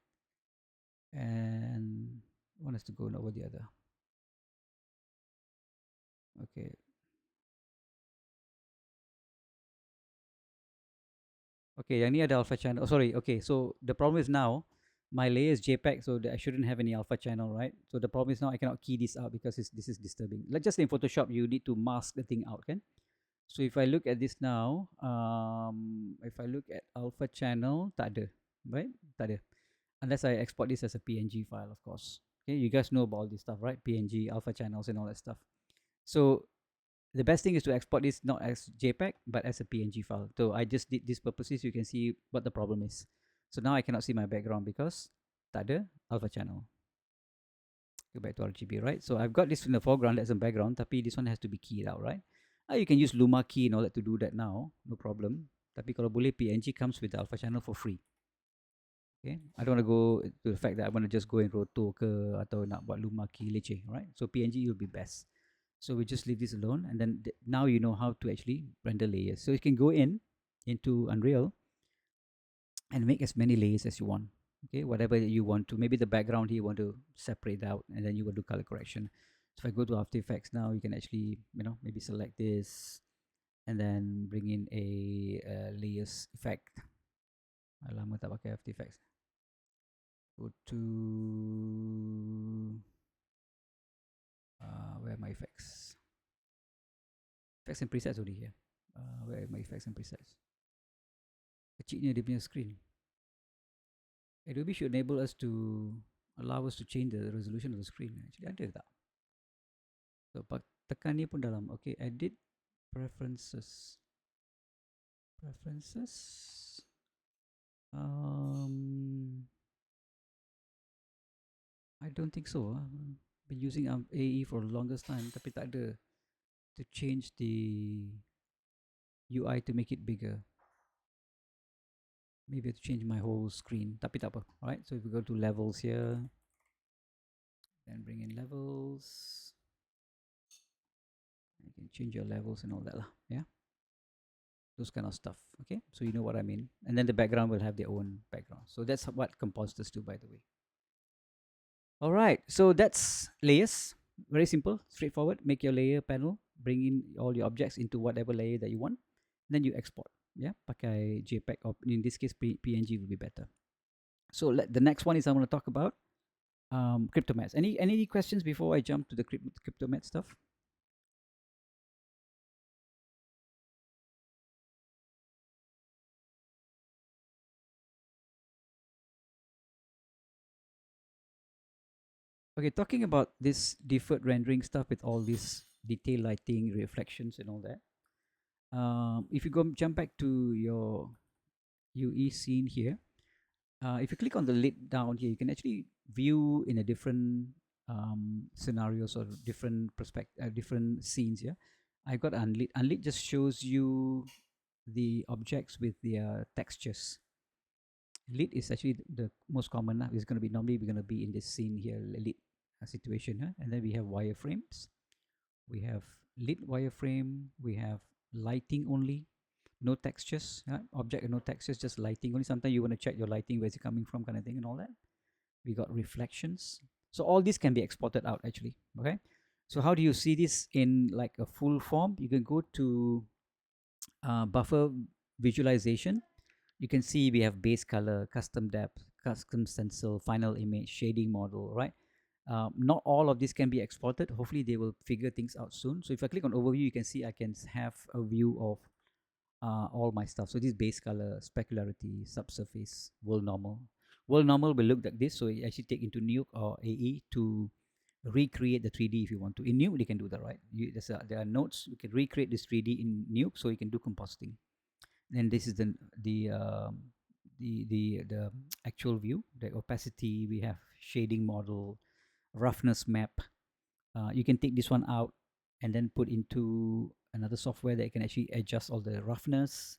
S1: and one has to go over the other. Okay, okay, I need alpha channel. Oh, sorry, okay, so the problem is now my layer is JPEG, so I shouldn't have any alpha channel, right? So the problem is now I cannot key this out because this is disturbing. Let's just say in Photoshop you need to mask the thing out, okay? So if I look at this now, if I look at alpha channel, tak ada, right? Tak ada. Unless I export this as a PNG file, of course. Okay, you guys know about all this stuff, right? PNG, alpha channels, and all that stuff. So the best thing is to export this not as JPEG, but as a PNG file. So I just did this purposes. You can see what the problem is. So now I cannot see my background because tak ada alpha channel. Go back to RGB, right? So I've got this in the foreground, that's a background, tapi this one has to be keyed out, right? You can use Luma key and all that to do that now, no problem. Tapi kalau boleh, PNG comes with the alpha channel for free. Okay, I don't want to go to the fact that I want to just go and roto ke atau nak buat Luma key leceh, right? So PNG will be best. So we just leave this alone, and then now you know how to actually render layers. So you can go into Unreal and make as many layers as you want. Okay, whatever you want to. Maybe the background here you want to separate out, and then you will do color correction. So if I go to After Effects now, you can actually, maybe select this, and then bring in a layers effect. Lama tak pakai After Effects. Go to where are my effects? Effects and presets already here. Where are my effects and presets? Kecilnya dia punya screen. Adobe should enable us to allow us to change the resolution of the screen. Actually ada tak? So tekan ni pun dalam. Okay, edit preferences. I don't think so. Been using AE for the longest time, tapi tak ada to change the UI to make it bigger. Maybe I have to change my whole screen, tapi tak apa. Alright, so if we go to levels here, then bring in levels. You can change your levels and all that lah, yeah. Those kind of stuff, okay? So you know what I mean. And then the background will have their own background. So that's what compositors do, by the way. All right, so that's layers. Very simple, straightforward. Make your layer panel, bring in all your objects into whatever layer that you want, then you export. Yeah, pakai JPEG, or in this case PNG will be better. So the next one is I want to talk about CryptoMats. Any questions before I jump to the CryptoMat stuff? Okay, talking about this deferred rendering stuff with all this detail lighting, reflections, and all that. If you jump back to your UE scene here, if you click on the lid down here, you can actually view in a different scenarios or different different scenes here. I've got unlit. Unlit just shows you the objects with their textures. Lit is actually the most common. It's going to be normally we're going to be in this scene here, lit situation, and then we have wireframes. We have lit wireframe. We have lighting only, no textures. Object and no textures, just lighting only. Sometimes you want to check your lighting, where's it coming from, kind of thing, and all that. We got reflections. So all this can be exported out actually. Okay. So how do you see this in like a full form? You can go to buffer visualization. You can see we have base color, custom depth, custom stencil, final image, shading model, right? Not all of this can be exported. Hopefully they will figure things out soon. So if I click on overview, you can see I can have a view of all my stuff. So this base color, specularity, subsurface, world normal. World normal will look like this. So you actually take into NUKE or AE to recreate the 3D if you want to. In NUKE, they can do that, right? There are nodes. You can recreate this 3D in NUKE, so you can do compositing. Then this is the actual view, the opacity. We have shading model, roughness map. You can take this one out and then put into another software that can actually adjust all the roughness,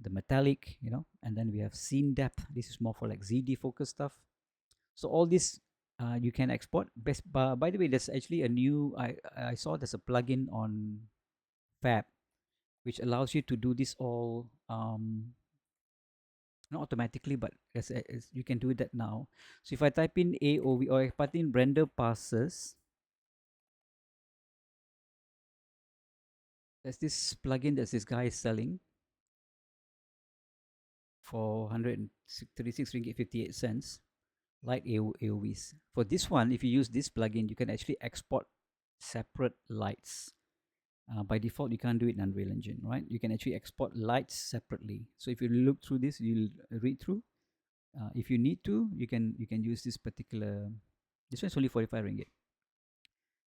S1: the metallic, and then we have scene depth. This is more for like ZD focus stuff. So all this you can export. By the way, there's actually a new. I saw there's a plugin on Fab which allows you to do this all not automatically, but as you can do that now. So if I type in AOV or if I type in render passes, there's this plugin that this guy is selling for 136 ringgit 58 cents. Light AOVs. For this one, if you use this plugin, you can actually export separate lights. By default, you can't do it in Unreal Engine, right? You can actually export lights separately. So if you look through this, you'll read through. If you need to, you can use this particular. This one's only 45 ringgit.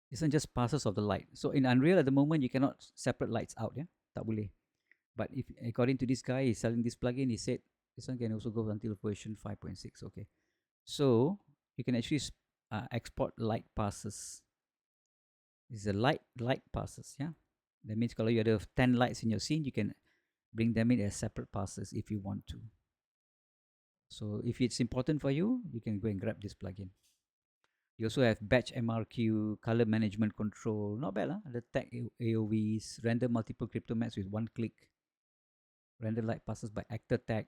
S1: This one just passes of the light. So in Unreal at the moment, you cannot separate lights out, yeah, tak boleh. But if according to this guy, he's selling this plugin. He said this one can also go until version 5.6. Okay, so you can actually export light passes. It's a light passes, yeah. That means kalau you have 10 lights in your scene, you can bring them in as separate passes if you want to. So if it's important for you, you can go and grab this plugin. You also have batch MRQ, color management control. Not bad, huh? The tag AOVs, render multiple crypto maps with one click, render light passes by actor tag.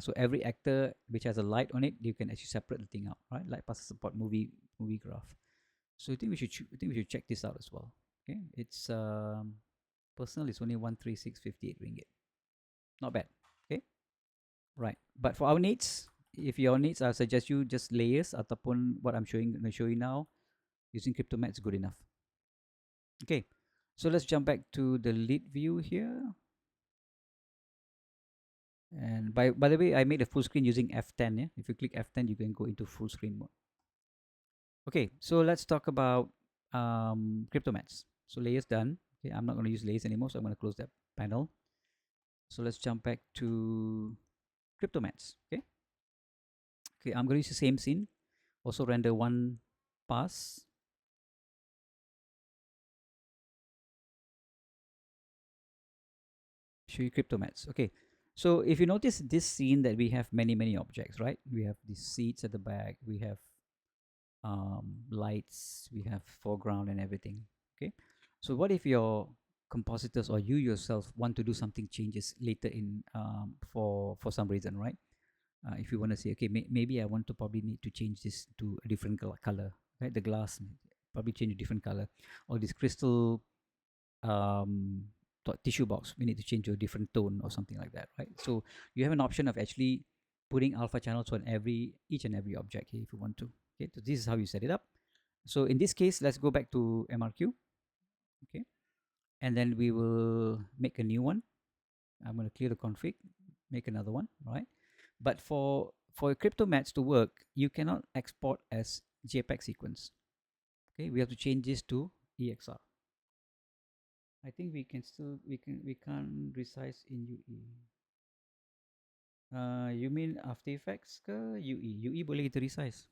S1: So every actor which has a light on it, you can actually separate the thing out, right? Light passes support movie graph. So I think we should check this out as well. Okay, it's personal. It's only 136.58 ringgit. Not bad. Okay, right. But for our needs, if your needs, I suggest you just layers ataupun what I'm going to show you now. Using CryptoMat is good enough. Okay, so let's jump back to the lead view here. And by the way, I made a full screen using F10. Yeah, if you click F10, you can go into full screen mode. Okay, so let's talk about CryptoMats. So layers done. Okay, I'm not going to use layers anymore, so I'm going to close that panel. So let's jump back to CryptoMats. Okay, okay, I'm going to use the same scene. Also render one pass. Show you CryptoMats. Okay, so if you notice this scene that we have many objects, right? We have these seats at the back. We have lights. We have foreground and everything. Okay, so what if your compositors or you yourself want to do something changes later in for some reason, right? If you want to say, okay, maybe I want to probably need to change this to a different color, right? The glass probably change a different color, or this crystal um, tissue box, we need to change to a different tone or something like that, right? So you have an option of actually putting alpha channels on each and every object here if you want to. Okay, so this is how you set it up. So in this case, let's go back to MRQ. Okay, and then we will make a new one. I'm going to clear the config, make another one, right? But for CryptoMats to work, you cannot export as JPEG sequence. Okay, we have to change this to EXR. I think we can't resize in UE. You mean After Effects ke UE? UE boleh kita resize.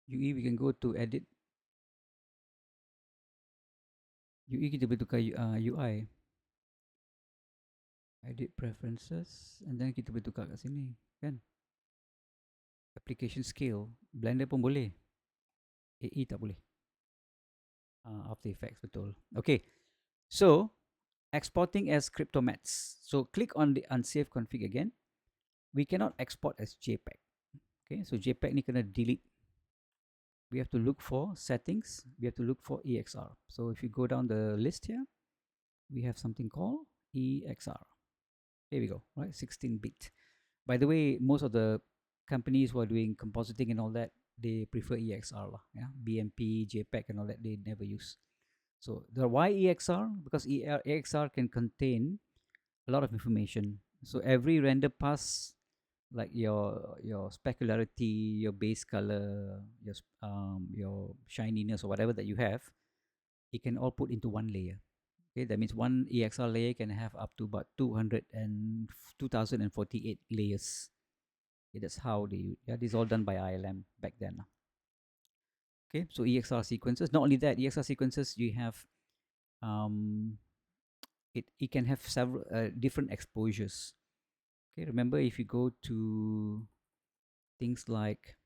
S1: UE we can go to edit. UE kita boleh tukar UI. Edit preferences and then kita boleh tukar kat sini, kan? Application scale. Blender pun boleh. AE tak boleh. After Effects betul. Okay. So exporting as CryptoMats. So click on the unsafe config again. We cannot export as JPEG. Okay, so JPEG ni kena delete. We have to look for settings. We have to look for EXR. So if you go down the list here, we have something called EXR. Here we go, right? 16-bit. By the way, most of the companies who are doing compositing and all that, they prefer EXR lah. Yeah, BMP, JPEG and all that, they never use. So the why EXR? Because EXR can contain a lot of information. So every render pass, like your specularity, your base color, your shininess or whatever that you have, it can all put into one layer. Okay, that means one EXR layer can have up to about 2048 layers. Okay, that's how they, yeah, this is all done by ILM back then. Okay, so EXR sequences. Not only that, EXR sequences, you have it can have several different exposures. Okay, remember if you go to things like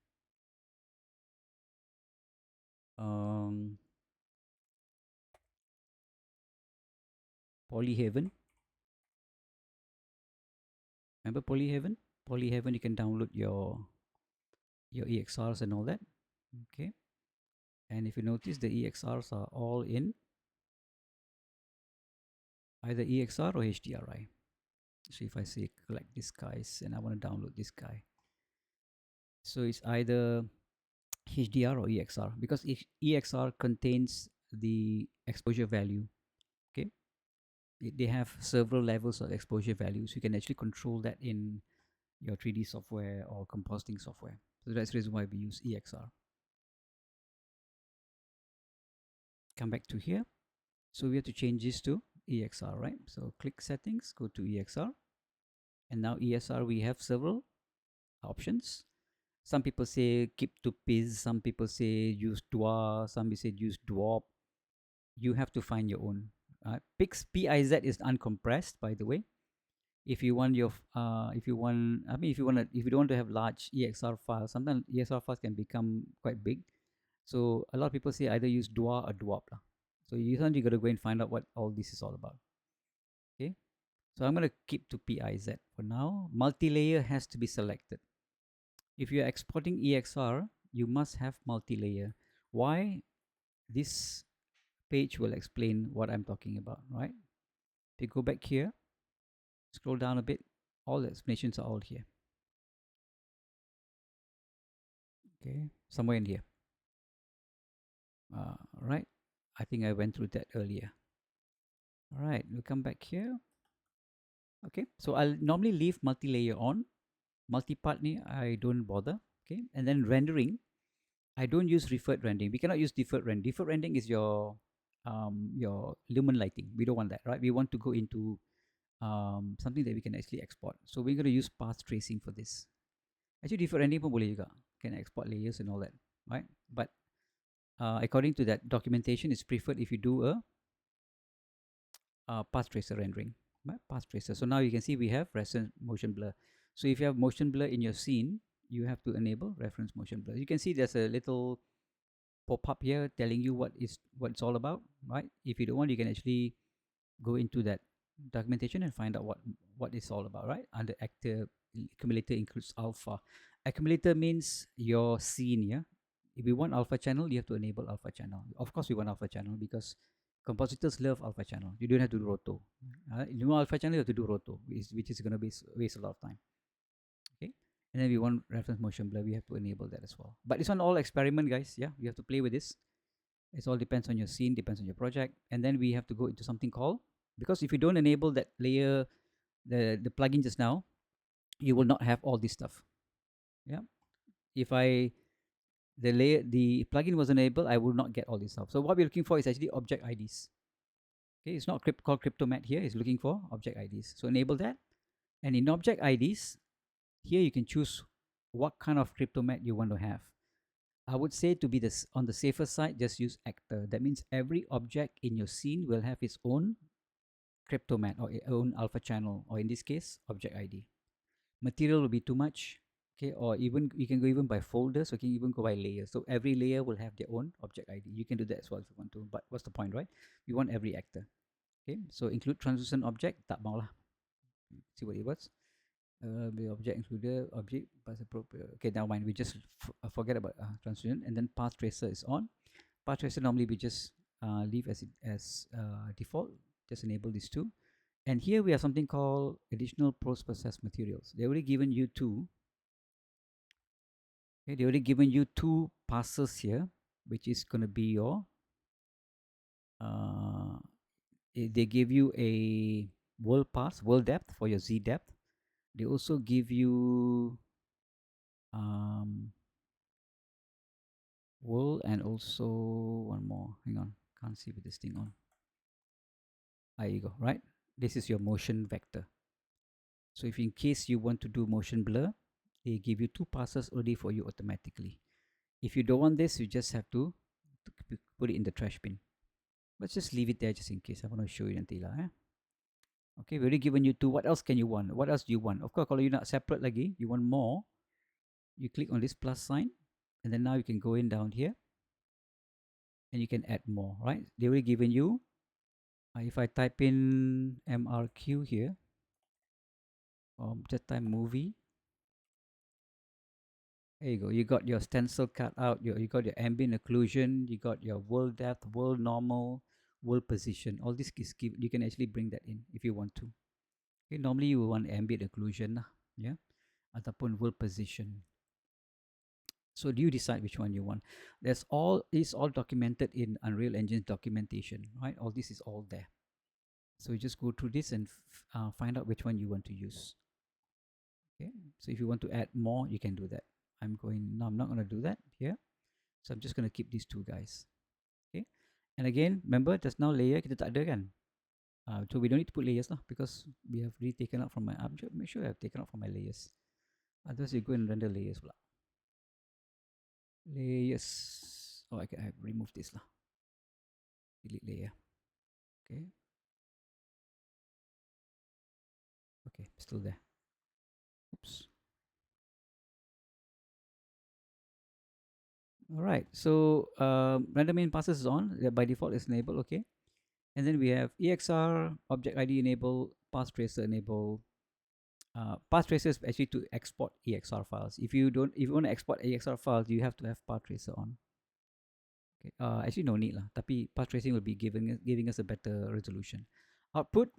S1: Polyhaven. Remember Polyhaven? Polyhaven, you can download your EXRs and all that. Okay, and if you notice, the EXRs are all in either EXR or HDRI. So if I say collect these guys and I want to download this guy, so it's either HDR or EXR, because EXR contains the exposure value. Okay, they have several levels of exposure values. You can actually control that in your 3D software or compositing software. So that's the reason why we use EXR. Come back to here. So we have to change this to EXR, right? So click settings, go to EXR. And now EXR, we have several options. Some people say keep to PIS, some people say use DWA, some people say use DWOP. You have to find your own. PIZ is uncompressed, by the way. If you want your, if you want, I mean, if you don't want to have large EXR files, sometimes EXR files can become quite big. So a lot of people say either use DWA or DWOP. So you got to go and find out what all this is all about. Okay. So I'm going to keep to PIZ for now. Multi-layer has to be selected. If you're exporting EXR, you must have multi-layer. Why? This page will explain what I'm talking about, right? If you go back here, scroll down a bit, all the explanations are all here. Okay, somewhere in here. Right, I think I went through that earlier. All right, we'll come back here. Okay, so I'll normally leave multi-layer on. Multi-part, I don't bother. Okay, and then rendering, I don't use referred rendering. We cannot use deferred rendering. Deferred rendering is your lumen lighting. We don't want that, right? We want to go into something that we can actually export. So we're going to use path tracing for this. Actually, deferred rendering pun boleh juga. Can export layers and all that, right? But according to that documentation, it's preferred if you do a path tracer rendering, right? Path tracer. So now you can see we have reference motion blur. So if you have motion blur in your scene, you have to enable reference motion blur. You can see there's a little pop-up here telling you what it's all about, right? If you don't want, you can actually go into that documentation and find out what it's all about, right? Under actor, accumulator includes alpha. Accumulator means your scene, yeah? If you want alpha channel, you have to enable alpha channel. Of course, we want alpha channel because compositors love alpha channel. You don't have to do roto. If you want alpha channel, you have to do roto, which is going to waste a lot of time. Okay, and then we want reference motion blur. We have to enable that as well. But it's not all experiment, guys. Yeah, you have to play with this. It all depends on your scene, depends on your project, and then we have to go into something called, because if you don't enable that layer, the plugin just now, you will not have all this stuff. Yeah, if the plugin was enabled, I will not get all this stuff. So what we're looking for is actually object IDs. Okay, it's not called CryptoMat here. It's looking for object IDs. So enable that, and in object IDs, here you can choose what kind of CryptoMat you want to have. I would say to be on the safer side, just use actor. That means every object in your scene will have its own CryptoMat or its own alpha channel, or in this case, object ID. Material will be too much, okay? Or even you can go even by folders, or you can even go by layers. So every layer will have their own object ID. You can do that as well if you want to. But what's the point, right? We want every actor. Okay, so include translucent object, tak mau lah. See what it was. The object included, object path appropriate. Okay, now mind, we just forget about translucent, and then path tracer is on. Path tracer normally we just leave as default. Just enable these two, and here we have something called additional post-process materials. They already given you two. Okay, they already given you two passes here, which is going to be your. They give you a world pass, world depth for your Z depth. They also give you world, and also one more. Hang on, can't see with this thing on. There you go, right? This is your motion vector. So if in case you want to do motion blur, they give you two passes already for you automatically. If you don't want this, you just have to put it in the trash bin. Let's just leave it there just in case. I want to show you nanti lah. Okay, we already given you two. What else can you want? What else do you want? Of course, kalau you nak separate lagi, you want more, you click on this plus sign, and then now you can go in down here, and you can add more, right? They already given you, if I type in MRQ here, just type movie, there you go. You got your stencil cut out, you got your ambient occlusion, you got your world depth, world normal, world position. All this is you can actually bring that in if you want to. Okay, normally you want ambient occlusion, yeah, ataupun world position. So do you decide which one you want? It's all documented in Unreal Engine documentation, right? All this is all there. So you just go through this and find out which one you want to use. Okay, so if you want to add more, you can do that. I'm not going to do that here. So I'm just going to keep these two guys. Okay, and again, remember just now layer kita tak ada kan? So we don't need to put layers lah, because we have really taken out from my object. Make sure I have taken out from my layers. Otherwise you go and render layers pula. Layers. Oh, I have removed this lah. Delete layer. Okay. Okay, still there. Oops. All right. So render main passes is on. By default, it's enabled. Okay. And then we have EXR, object ID enable, path tracer enable. Path tracer is actually to export EXR files. If you want to export EXR files, you have to have path tracer on. Okay. Actually no need lah. Tapi path tracing will be giving us a better resolution. Output.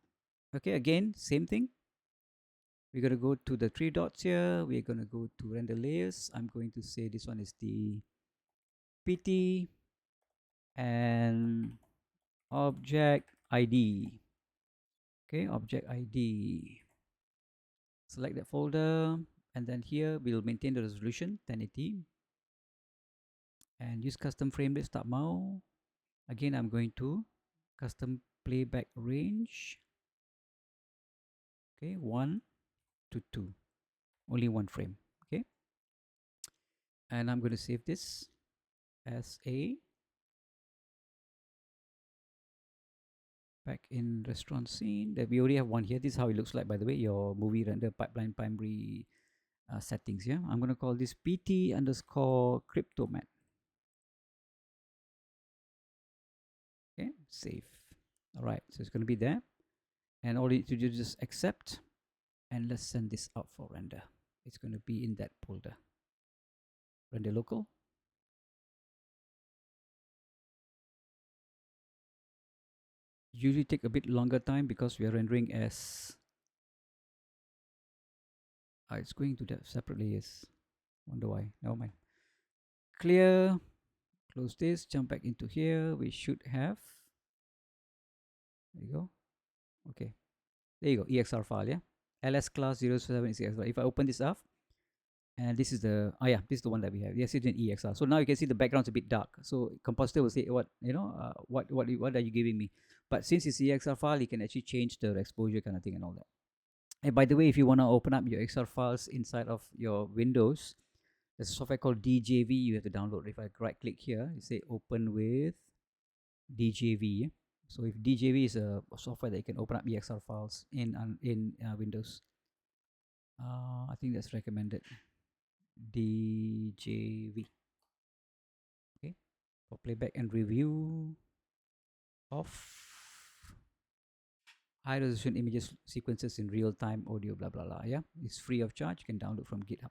S1: Okay. Again, same thing. We're going to go to the three dots here. We're going to go to render layers. I'm going to say this one is the PT and object ID. Okay, object ID. Select that folder, and then here we'll maintain the resolution 1080 and use custom frame rate start mau. Again, I'm going to custom playback range. Okay, 1 to 2, only one frame. Okay, and I'm going to save this as a back in restaurant scene. That we already have one here. This is how it looks like, by the way, your movie render pipeline primary settings. Yeah, I'm going to call this pt underscore cryptomat. Okay, save. All right, so it's going to be there, and all you need to do is just accept, and let's send this out for render. It's going to be in that folder. Render local. Usually take a bit longer time because we are rendering as it's going to the separate layers. Wonder why. Never mind. Clear. Close this. Jump back into here. We should have. There you go. Okay. There you go. EXR file. Yeah. ls class 007 is EXR. If I open this up, and this is the this is the one that we have. Yes, it's an EXR. So now you can see the background's a bit dark. So Compositor will say, what are you giving me? But since it's EXR file, you can actually change the exposure kind of thing and all that. And by the way, if you want to open up your EXR files inside of your Windows, there's a software called DJV you have to download. If I right click here, you say open with DJV. So if DJV is a software that you can open up EXR files in Windows, I think that's recommended. DJV. Okay, for playback and review of high resolution images sequences in real time audio, blah blah blah. Yeah, it's free of charge. You can download from GitHub.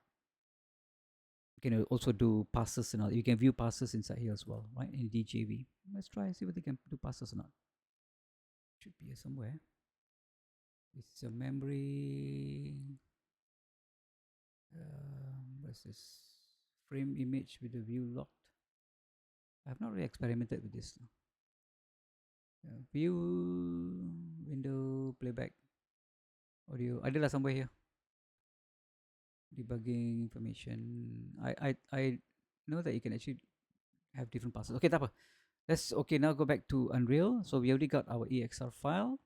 S1: You can also do passes and all. You can view passes inside here as well, right? In DJV. Let's try see whether they can do passes or not. Should be here somewhere. This is a memory. What's this? Frame image with the view locked. I have not really experimented with this. View window playback audio. Adalah somewhere here. Debugging information. I know that you can actually have different passes. Okay, tak apa. Let's now go back to Unreal. So we already got our EXR file.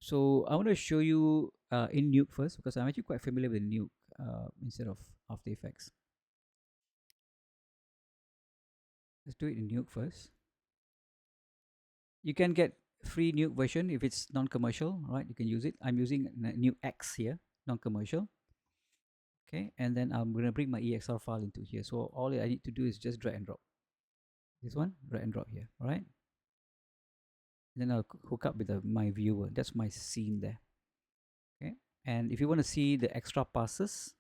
S1: So I want to show you in NUKE first, because I'm actually quite familiar with NUKE instead of After Effects. Let's do it in NUKE first. You can get free NUKE version if it's non-commercial, right? You can use it. I'm using NUKE X here, non-commercial. Okay, and then I'm going to bring my EXR file into here. So all I need to do is just drag and drop. This one, drag and drop here, all right? Then I'll hook up with my viewer. That's my scene there. Okay, and if you want to see the extra passes,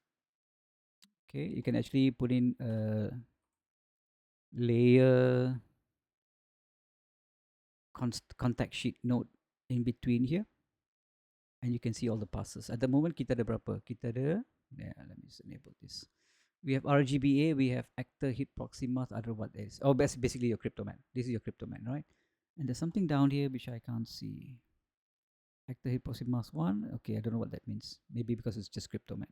S1: okay, you can actually put in a layer contact sheet node in between here, and you can see all the passes. At the moment, kita ada berapa? Kita ada, yeah, let me just enable this. We have RGBA, we have actor, hit proxima, other what is. Oh, that's basically your cryptomat. This is your cryptomat, right? And there's something down here which I can't see. Actor, hit proxima 1. Okay, I don't know what that means. Maybe because it's just cryptomat.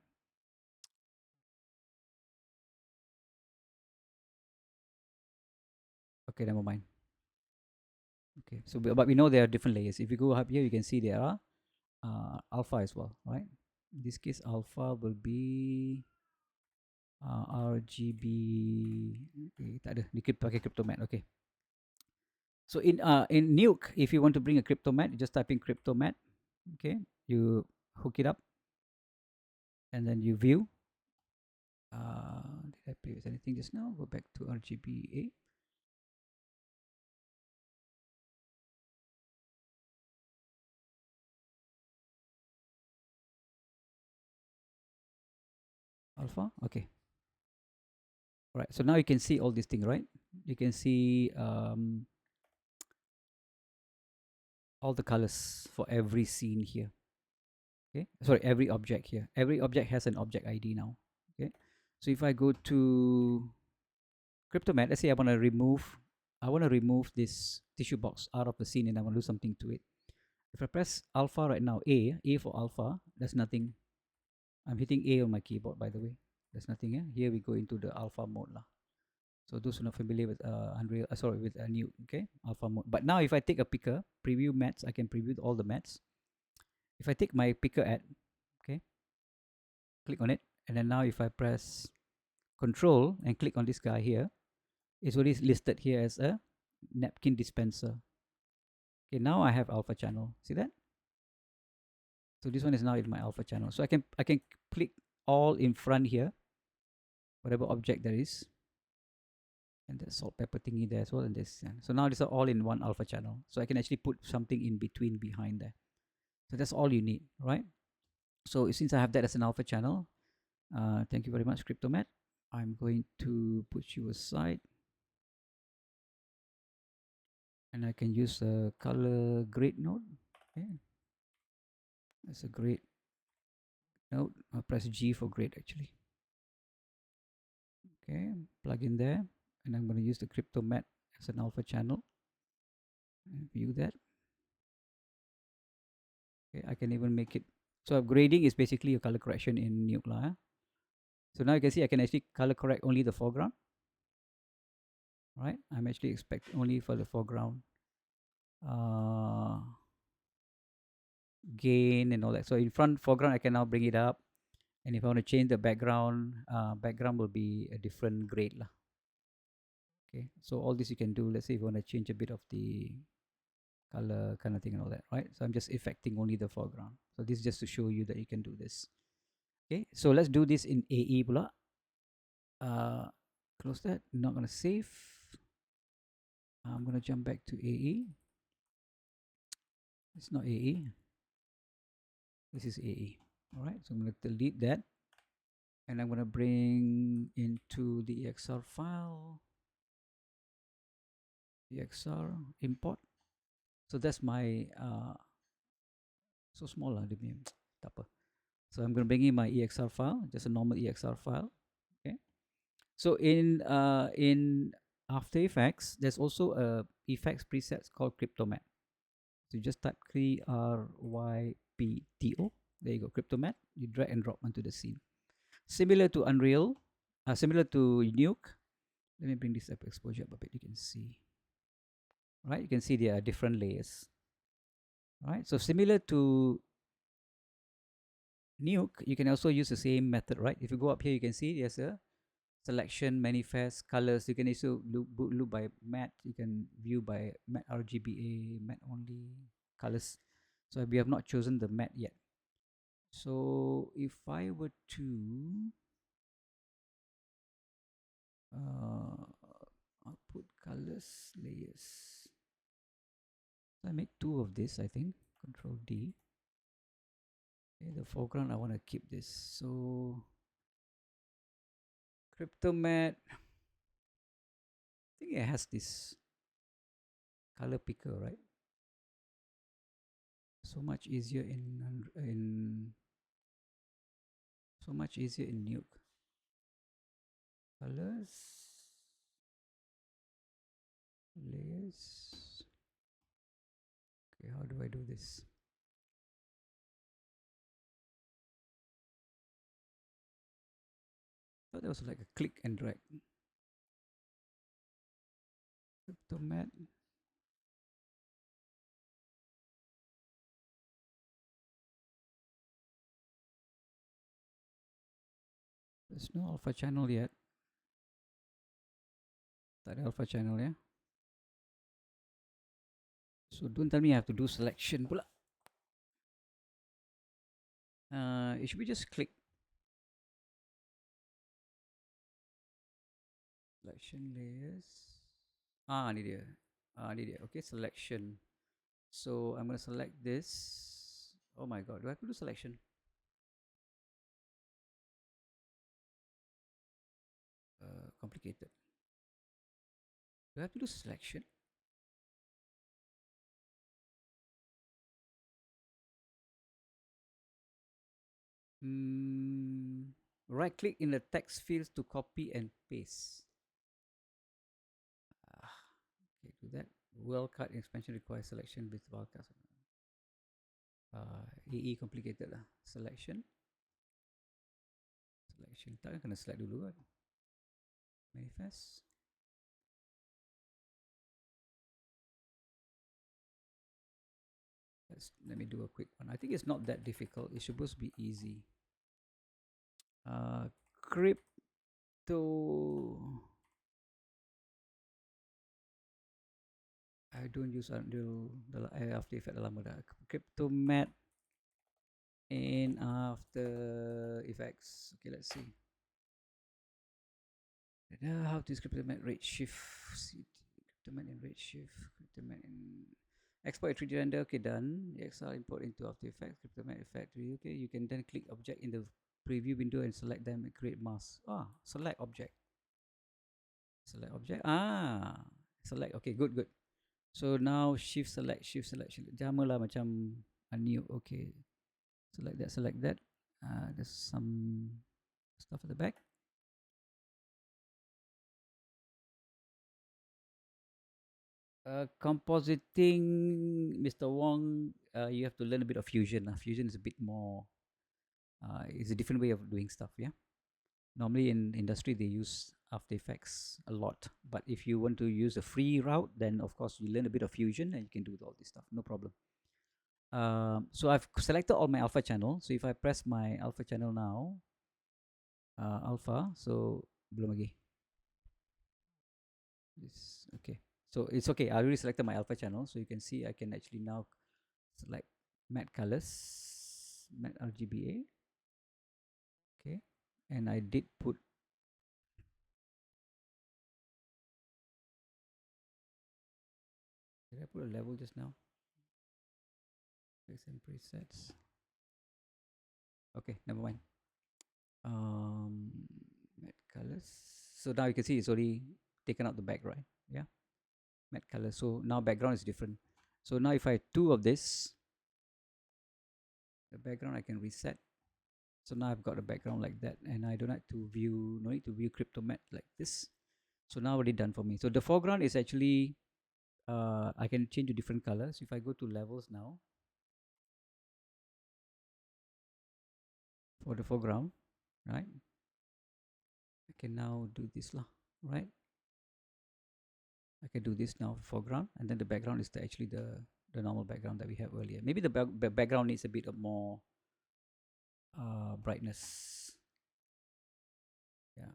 S1: Okay, never mind. Okay, so but we know there are different layers. If you go up here, you can see there are alpha as well, right? In this case, alpha will be RGB. Okay, tak ada. Ni pakai cryptomat. Okay. So in NUKE, if you want to bring a cryptomat, you just type in cryptomat. Okay, you hook it up, and then you view. Did I play with anything just now? Go back to RGBA. Alpha. Okay. All right. So now you can see all these things, right? You can see all the colors for every scene here. Okay, sorry, every object here. Every object has an object ID now. Okay, so if I go to cryptomat, let's say I want to remove this tissue box out of the scene and I want to do something to it. If I press alpha right now, A for alpha, there's nothing. I'm hitting A on my keyboard, by the way. There's nothing here. Here we go into the alpha mode lah. So those who are not familiar with Unreal, sorry, with NUKE, okay, alpha mode. But now if I take a picker, preview mats, I can preview all the mats. If I take my picker at, okay, click on it, and then now if I press Control and click on this guy here, it's already listed here as a napkin dispenser. Okay, now I have alpha channel. See that? So this one is now in my alpha channel. So I can click all in front here, whatever object there is, and the salt pepper thingy there as well, and this. So now these are all in one alpha channel. So I can actually put something in between behind there. So that's all you need, right? So since I have that as an alpha channel, thank you very much, Cryptomat. I'm going to put you aside, and I can use a color grade node. Okay, that's a grade node. I'll press G for grade actually. Okay, plug in there, and I'm going to use the Cryptomat as an alpha channel. And view that. Okay, I can even make it. So grading is basically a color correction in NUKE lah. So now you can see I can actually color correct only the foreground. Right, I'm actually expect only for the foreground gain and all that. So in front foreground I can now bring it up, and if I want to change the background, background will be a different grade lah. Okay, so all this you can do. Let's say if you want to change a bit of the color kind of thing and all that, right? So I'm just affecting only the foreground. So this is just to show you that you can do this. Okay, so let's do this in AE pula. Close that. Not gonna save. I'm gonna jump back to AE. It's not AE. This is AE. All right, so I'm gonna delete that, and I'm gonna bring into the EXR file. EXR import. So that's my so small lah. So I'm gonna bring in my EXR file, just a normal EXR file. Okay. So in After Effects, there's also a effects presets called Cryptomat. So you just type CRYPTO. There you go, Cryptomat. You drag and drop onto the scene. Similar to Unreal, similar to NUKE. Let me bring this up exposure up a bit. You can see. Right, you can see there are different layers. Right, so similar to NUKE, you can also use the same method, right? If you go up here, you can see there's a selection, manifest, colors. You can also look by matte. You can view by matte RGBA, matte only, colors. So we have not chosen the matte yet. So if I were to output colors layers. So I make 2 of this, I think. Control D. Okay, the foreground I want to keep this. So Cryptomat, I think it has this color picker, right? So much easier in so much easier in NUKE. Colors, layers. Okay, how do I do this? I thought there was like a click and drag. Cryptomat. There's no alpha channel yet. Tak ada alpha channel ya. So don't tell me I have to do selection pula. It should be just click. Selection layers. Ni dia. Ni dia. Okay, selection. So I'm going to select this. Oh my god, do I have to do selection? Complicated. Do I have to do selection? Right click in the text fields to copy and paste. Okay, do that. Wildcard expansion requires selection with wildcard. AE complicated lah. Selection. Tak kena select dulu kan. Manifest. Let me do a quick one. I think it's not that difficult. It's supposed to be easy. Crypto. I don't use Unreal After Effects lama dah. Cryptomat in After Effects. Okay, let's see. How to use Cryptomat Redshift. Cryptomat in Redshift. Cryptomat in export a 3D render. Okay, done. EXR import into After Effects. Cryptomat Factory. Okay, you can then click object in the preview window and select them and create mask. Select object. Select object. Select. Okay, good. So now shift select. Jama lah macam new. Okay. Select that. There's some stuff at the back. Compositing, Mr. Wong, you have to learn a bit of Fusion. Fusion is a bit more, it's a different way of doing stuff, yeah? Normally in industry, they use After Effects a lot. But if you want to use a free route, then of course you learn a bit of Fusion and you can do all this stuff, no problem. So I've selected all my alpha channel. So if I press my alpha channel now, alpha, so belum lagi. This, okay. So it's okay. I already selected my alpha channel. So you can see I can actually now select matte colors, matte RGBA. Okay. And I did put did I put a level just now? Some presets. Okay, never mind. Matte colors. So now you can see it's already taken out the background. Yeah. Matte color. So now background is different. So now if I 2 of this, the background I can reset. So now I've got a background like that, and I don't have to view, no need to view Cryptomat like this. So now already done for me. So the foreground is actually, I can change to different colors. If I go to levels now, for the foreground, right? I can now do this lah, right? I can do this now, foreground, and then the background is actually the normal background that we have earlier. Maybe the background needs a bit of more brightness. Yeah.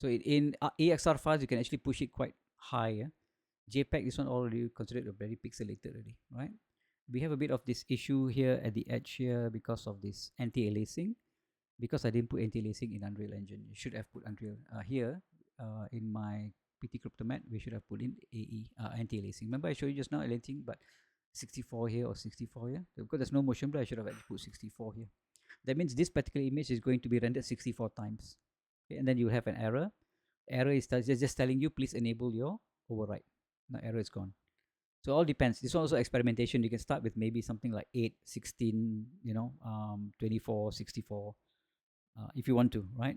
S1: So in EXR files, you can actually push it quite high. JPEG, this one already considered a very pixelated already, right? We have a bit of this issue here at the edge here because of this anti-aliasing. Because I didn't put anti-aliasing in Unreal Engine, you should have put Unreal here. in my PT Cryptomat, we should have put in AE, anti-aliasing. Remember I showed you just now aliasing, but 64 here or 64 here? Because there's no motion blur, I should have actually put 64 here. That means this particular image is going to be rendered 64 times. Okay, and then you have an error. Error is just telling you, please enable your override. Now error is gone. So it all depends. This one also experimentation. You can start with maybe something like 8, 16, 24, 64, if you want to, right?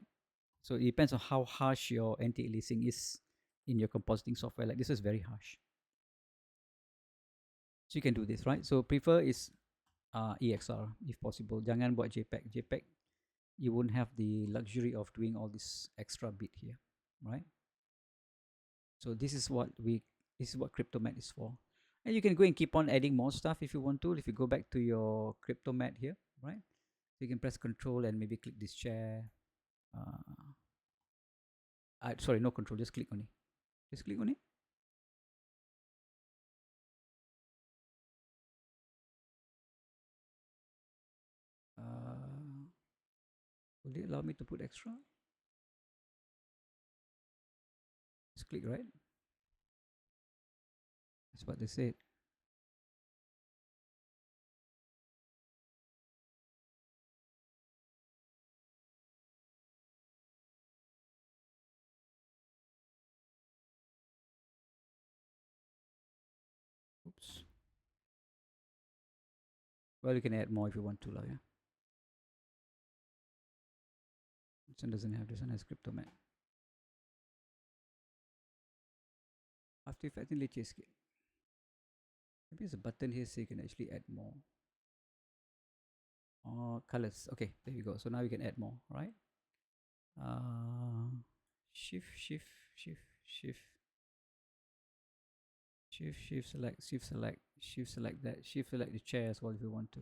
S1: So it depends on how harsh your anti-aliasing is in your compositing software. Like this is very harsh. So you can do this, right? So prefer is EXR if possible. Jangan buat JPEG. JPEG, you won't have the luxury of doing all this extra bit here, right? So this is what Cryptomat is for. And you can go and keep on adding more stuff if you want to. If you go back to your Cryptomat here, right? You can press Control and maybe click this chair. Sorry, no control, just click on it. Just click on it. Will it allow me to put extra? Just click, right? That's what they said. Oops. Well, you can add more if you want to, yeah. This one doesn't have, this one has Cryptomat. After Effects in leceh sikit. Maybe there's a button here so you can actually add more. Colors. Okay, there you go. So now you can add more, right? Shift, shift, shift, shift. Shift, select, shift, select, shift, select that, shift, select the chair as well if you want to.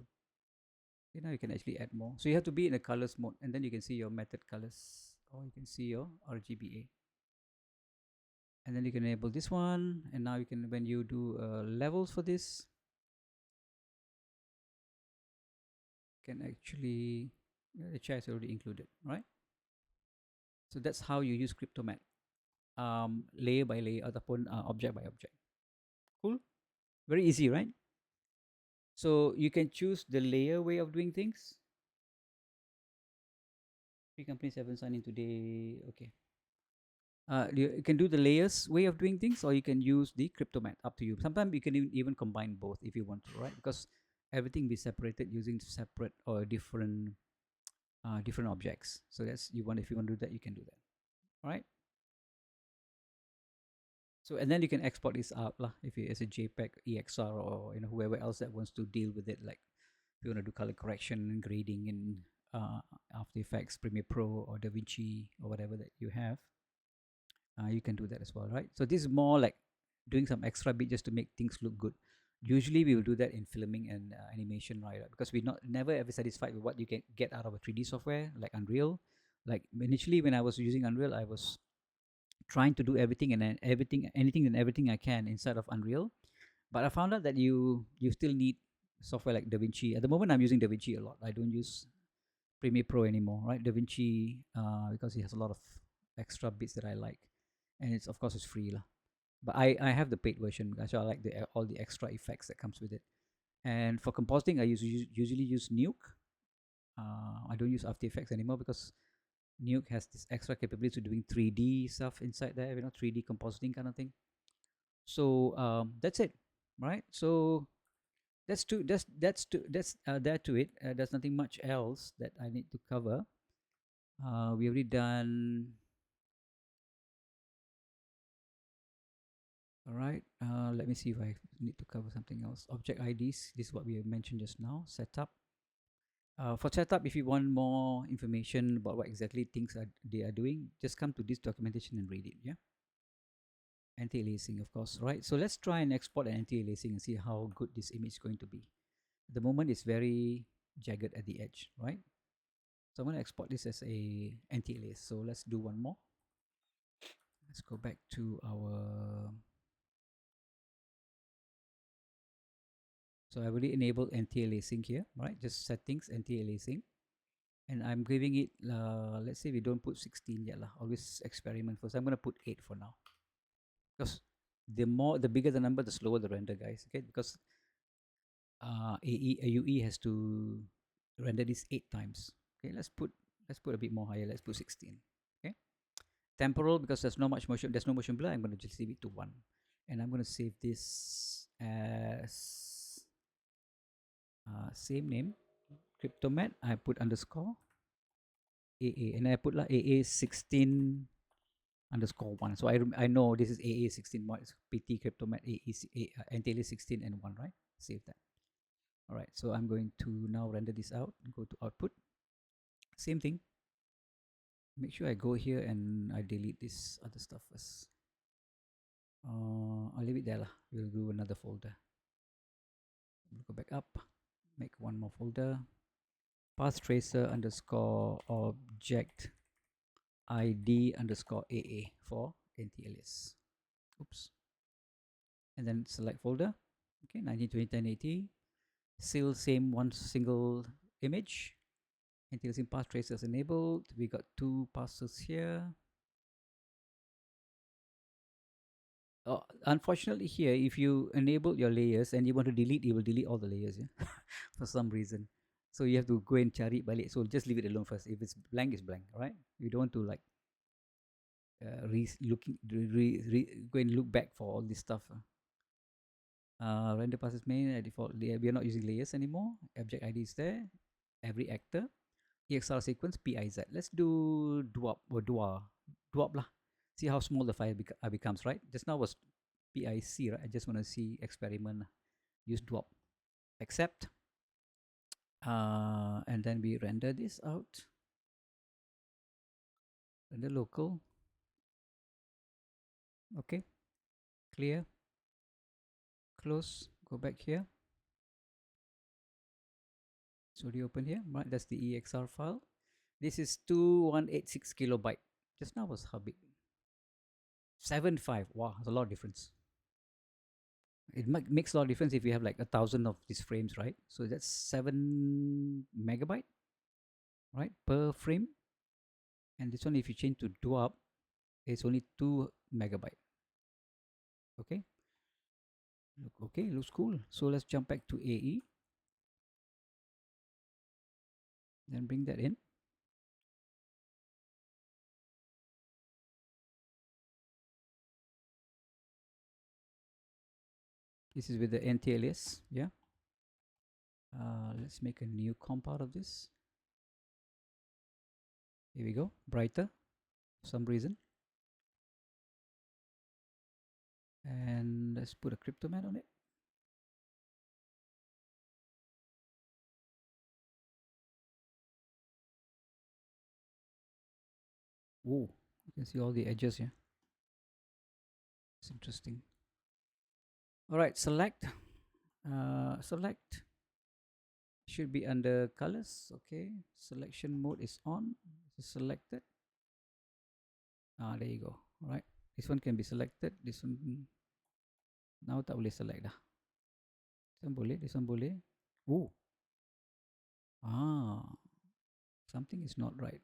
S1: Okay, now you can actually add more. So you have to be in the colors mode, and then you can see your method colors, or you can see your RGBA. And then you can enable this one, and now you can, when you do levels for this, can actually, the chair is already included, right? So that's how you use Cryptomat, layer by layer ataupun object by object. Cool, very easy, right? So you can choose the layer way of doing things. 3 companies haven't signed in today. Okay. You can do the layers way of doing things, or you can use the Cryptomat. Up to you. Sometimes you can even combine both if you want to, right? Because everything be separated using separate or different objects. So that's if you want to do that, you can do that. All right. So and then you can export this out lah, if it is a JPEG, EXR, or whoever else that wants to deal with it. Like if you want to do color correction and grading in After Effects, Premiere Pro, or DaVinci, or whatever that you have, you can do that as well, right? So this is more like doing some extra bit just to make things look good. Usually we will do that in filming and animation, right? Because we're never ever satisfied with what you can get out of a 3D software like Unreal. Like initially when I was using Unreal, I was trying to do everything and anything and everything I can inside of Unreal. But I found out that you still need software like DaVinci. At the moment I'm using DaVinci a lot. I don't use Premiere Pro anymore, right? DaVinci, because it has a lot of extra bits that I like. And it's, of course, it's free lah. But I have the paid version because I like all the extra effects that comes with it. And for compositing, I usually use NUKE. I don't use After Effects anymore because NUKE has this extra capability to doing 3D stuff inside there, 3D compositing kind of thing. So that's it, right? So that's that to it. There's nothing much else that I need to cover. We already done. All right, let me see if I need to cover something else. Object IDs, this is what we have mentioned just now. Setup. For setup, if you want more information about what exactly they are doing, just come to this documentation and read it, yeah? Anti-aliasing, of course, right? So let's try and export an anti-aliasing and see how good this image is going to be. At the moment, it's very jagged at the edge, right? So I'm going to export this as a anti-alias. So let's do one more. Let's go back to our... So I already enabled anti-aliasing here, right? Just settings, anti-aliasing. and I'm giving it, let's say we don't put 16 yet lah. Always experiment first. I'm gonna put 8 for now, because the bigger the number, the slower the render, guys. Okay, because AUE has to render this 8 times. Okay, let's put a bit more higher. Let's put 16. Okay, temporal, because there's no motion blur. I'm gonna just leave it to 1, and I'm gonna save this as same name, Cryptomat. I put underscore AA, and I put like AA 16 underscore 1. So I know this is AA 16 1. It's PT Cryptomat NTLA 16 and 1, right? Save that. All right, so I'm going to now render this out and go to output. Same thing. Make sure I go here and I delete this other stuff first. I'll leave it there lah. We'll do another folder. We'll go back up, make one more folder. Path tracer underscore object ID underscore AA for NT-alias. Oops. And then select folder. Okay, 1920 1080. Still same one single image. NT-aliasing path tracers enabled. We got 2 passes here. Unfortunately here, if you enable your layers and you want to delete, it will delete all the layers, yeah? For some reason. So you have to go and cari balik. So just leave it alone first. If it's blank, it's blank, right? You don't want to like go and look back for all this stuff. Render passes main by default. We are not using layers anymore. Object ID is there. Every actor. EXR sequence PIZ. Let's do DWAP or DWAP lah. See how small the file becomes, right? Just now was PIC, right? I just want to see experiment. Use DWAP. Accept. And then we render this out. Render local. Okay. Clear. Close. Go back here. So we open here, right? That's the EXR file. This is 2186 kilobyte. Just now was how big? 7.5. Wow, that's a lot of difference. It makes a lot of difference if you have like 1,000 of these frames, right? So that's 7 megabyte, right, per frame. And this one, if you change to DWAP, it's only 2 megabyte. Okay. Okay, looks cool. So let's jump back to AE. Then bring that in. This is with the NT-alias, yeah. Let's make a new comp out of this. Here we go, brighter for some reason. And let's put a Cryptomat on it. Whoa, you can see all the edges here. It's interesting. All right, select. Select should be under colors. Okay, selection mode is on. It's selected. There you go. All right, this one can be selected. This one now tak boleh select dah. This one boleh. Oh, something is not right.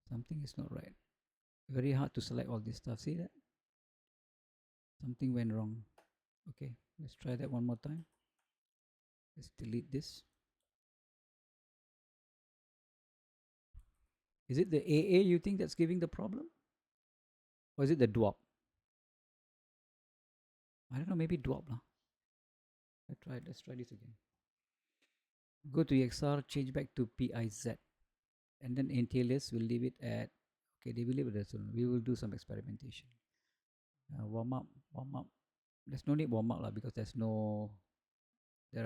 S1: Something is not right. Very hard to select all this stuff. See that? Something went wrong. Okay, let's try that one more time. Let's delete this. Is it the AA you think that's giving the problem? Or is it the DWAP? I don't know, maybe DWAP lah. Let's try this again. Go to EXR, change back to PIZ. And then NT-alias, we'll leave it at, okay, they will leave it as well. We will do some experimentation. Warm up. There's no need warm up lah, because there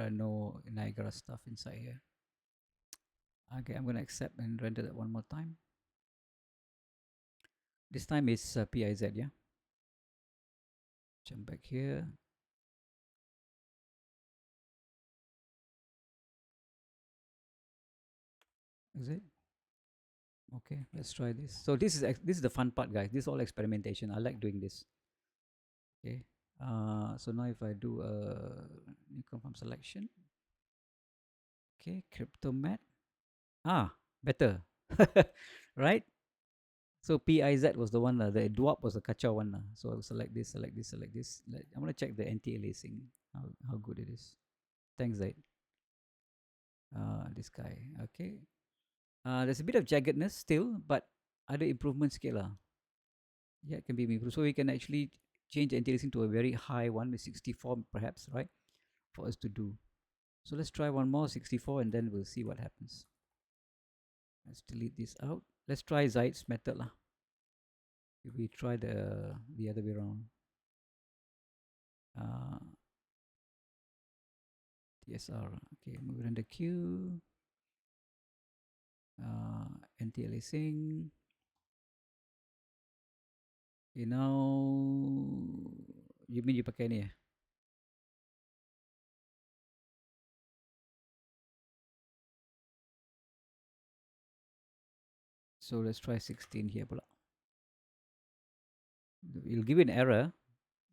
S1: are no Niagara stuff inside here. Okay, I'm going to accept and render that one more time. This time is PIZ, yeah. Jump back here. Is it? Okay, let's try this. So this is the fun part, guys. This is all experimentation. I like doing this. Okay. So now if I do a new confirm selection, Okay, Cryptomat. Better. Right? So PIZ was the one, the DWAP was the kacau one. So I'll select this, select this, select this. I'm going to check the anti-aliasing, how good it is. Thanks, Zaid. This guy. Okay. There's a bit of jaggedness still, but other improvements scale. Yeah, it can be improved. So we can actually change the anti-aliasing to a very high one, with 64 perhaps, right? For us to do. So let's try one more, 64, and then we'll see what happens. Let's delete this out. Let's try Zaid's method. If we try the other way around. TSR. Okay, move it under Q. Anti-aliasing. Okay, now you mean you pakai ni eh? So let's try 16 here pula. It'll give you an error,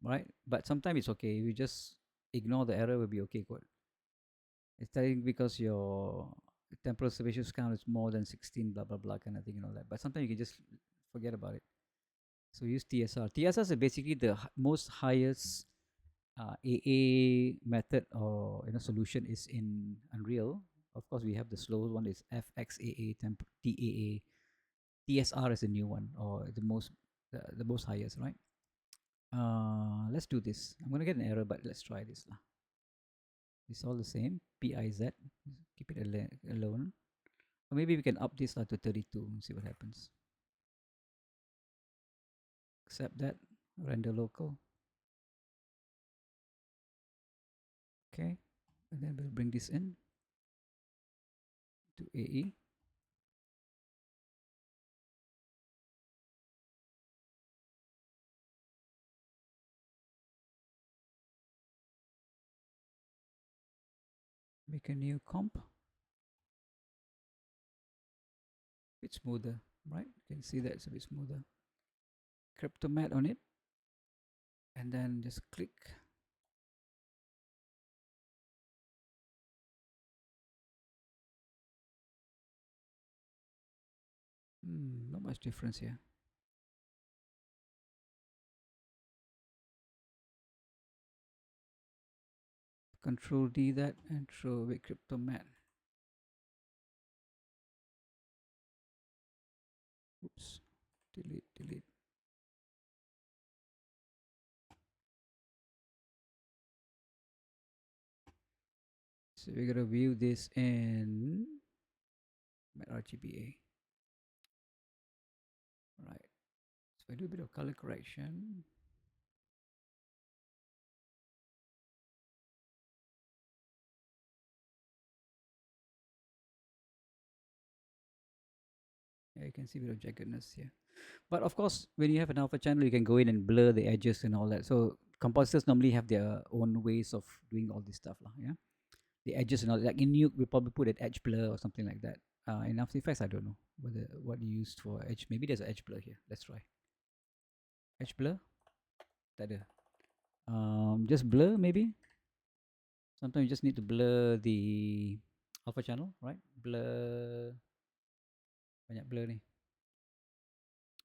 S1: right? But sometimes it's okay. You just ignore the error, will be okay. Good. It's telling because your temporal separation count is more than 16, blah blah blah kind of thing and all that. But sometimes you can just forget about it. So use TSR. TSR is basically the most highest AA method or solution is in Unreal. Of course, we have the slow one is FXAA, TAA. TSR is a new one, or the most highest, right? Let's do this. I'm gonna get an error, but let's try this lah. It's all the same. PIZ. Keep it alone. Or maybe we can up this to 32 and see what happens. Accept that. Render local. Okay. And then we'll bring this in to AE. Make a new comp. Bit smoother, right? You can see that it's a bit smoother. Cryptomat on it, and then just click. Not much difference here. Control D that and throw away Cryptomat. Oops, delete. So we're gonna view this in RGBA. Right. So I do a bit of color correction. Yeah, you can see a bit of jaggedness here. But of course, when you have an alpha channel, you can go in and blur the edges and all that. So compositors normally have their own ways of doing all this stuff, yeah. The edges and all. Like in NUKE, we probably put an edge blur or something like that. In After Effects, I don't know what you used for edge. Maybe there's an edge blur here. Let's try edge blur. Tak ada. Just blur maybe. Sometimes you just need to blur the alpha channel, right? Blur. Banyak blur ni.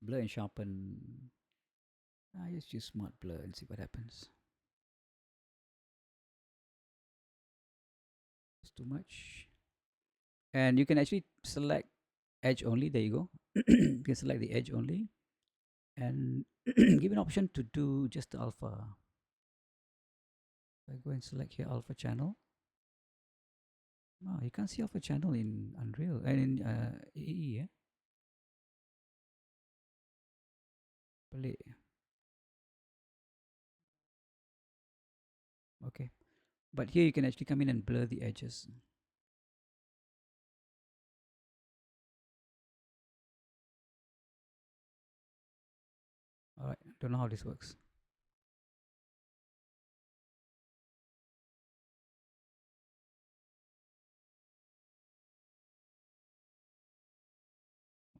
S1: Blur and sharpen. Just use smart blur and see what happens. It's too much. And you can actually select edge only. There you go. You can select the edge only and give an option to do just the alpha. I go and select here alpha channel. You can't see alpha channel in Unreal and in AE. Pelik. Okay, but here you can actually come in and blur the edges. All right, don't know how this works.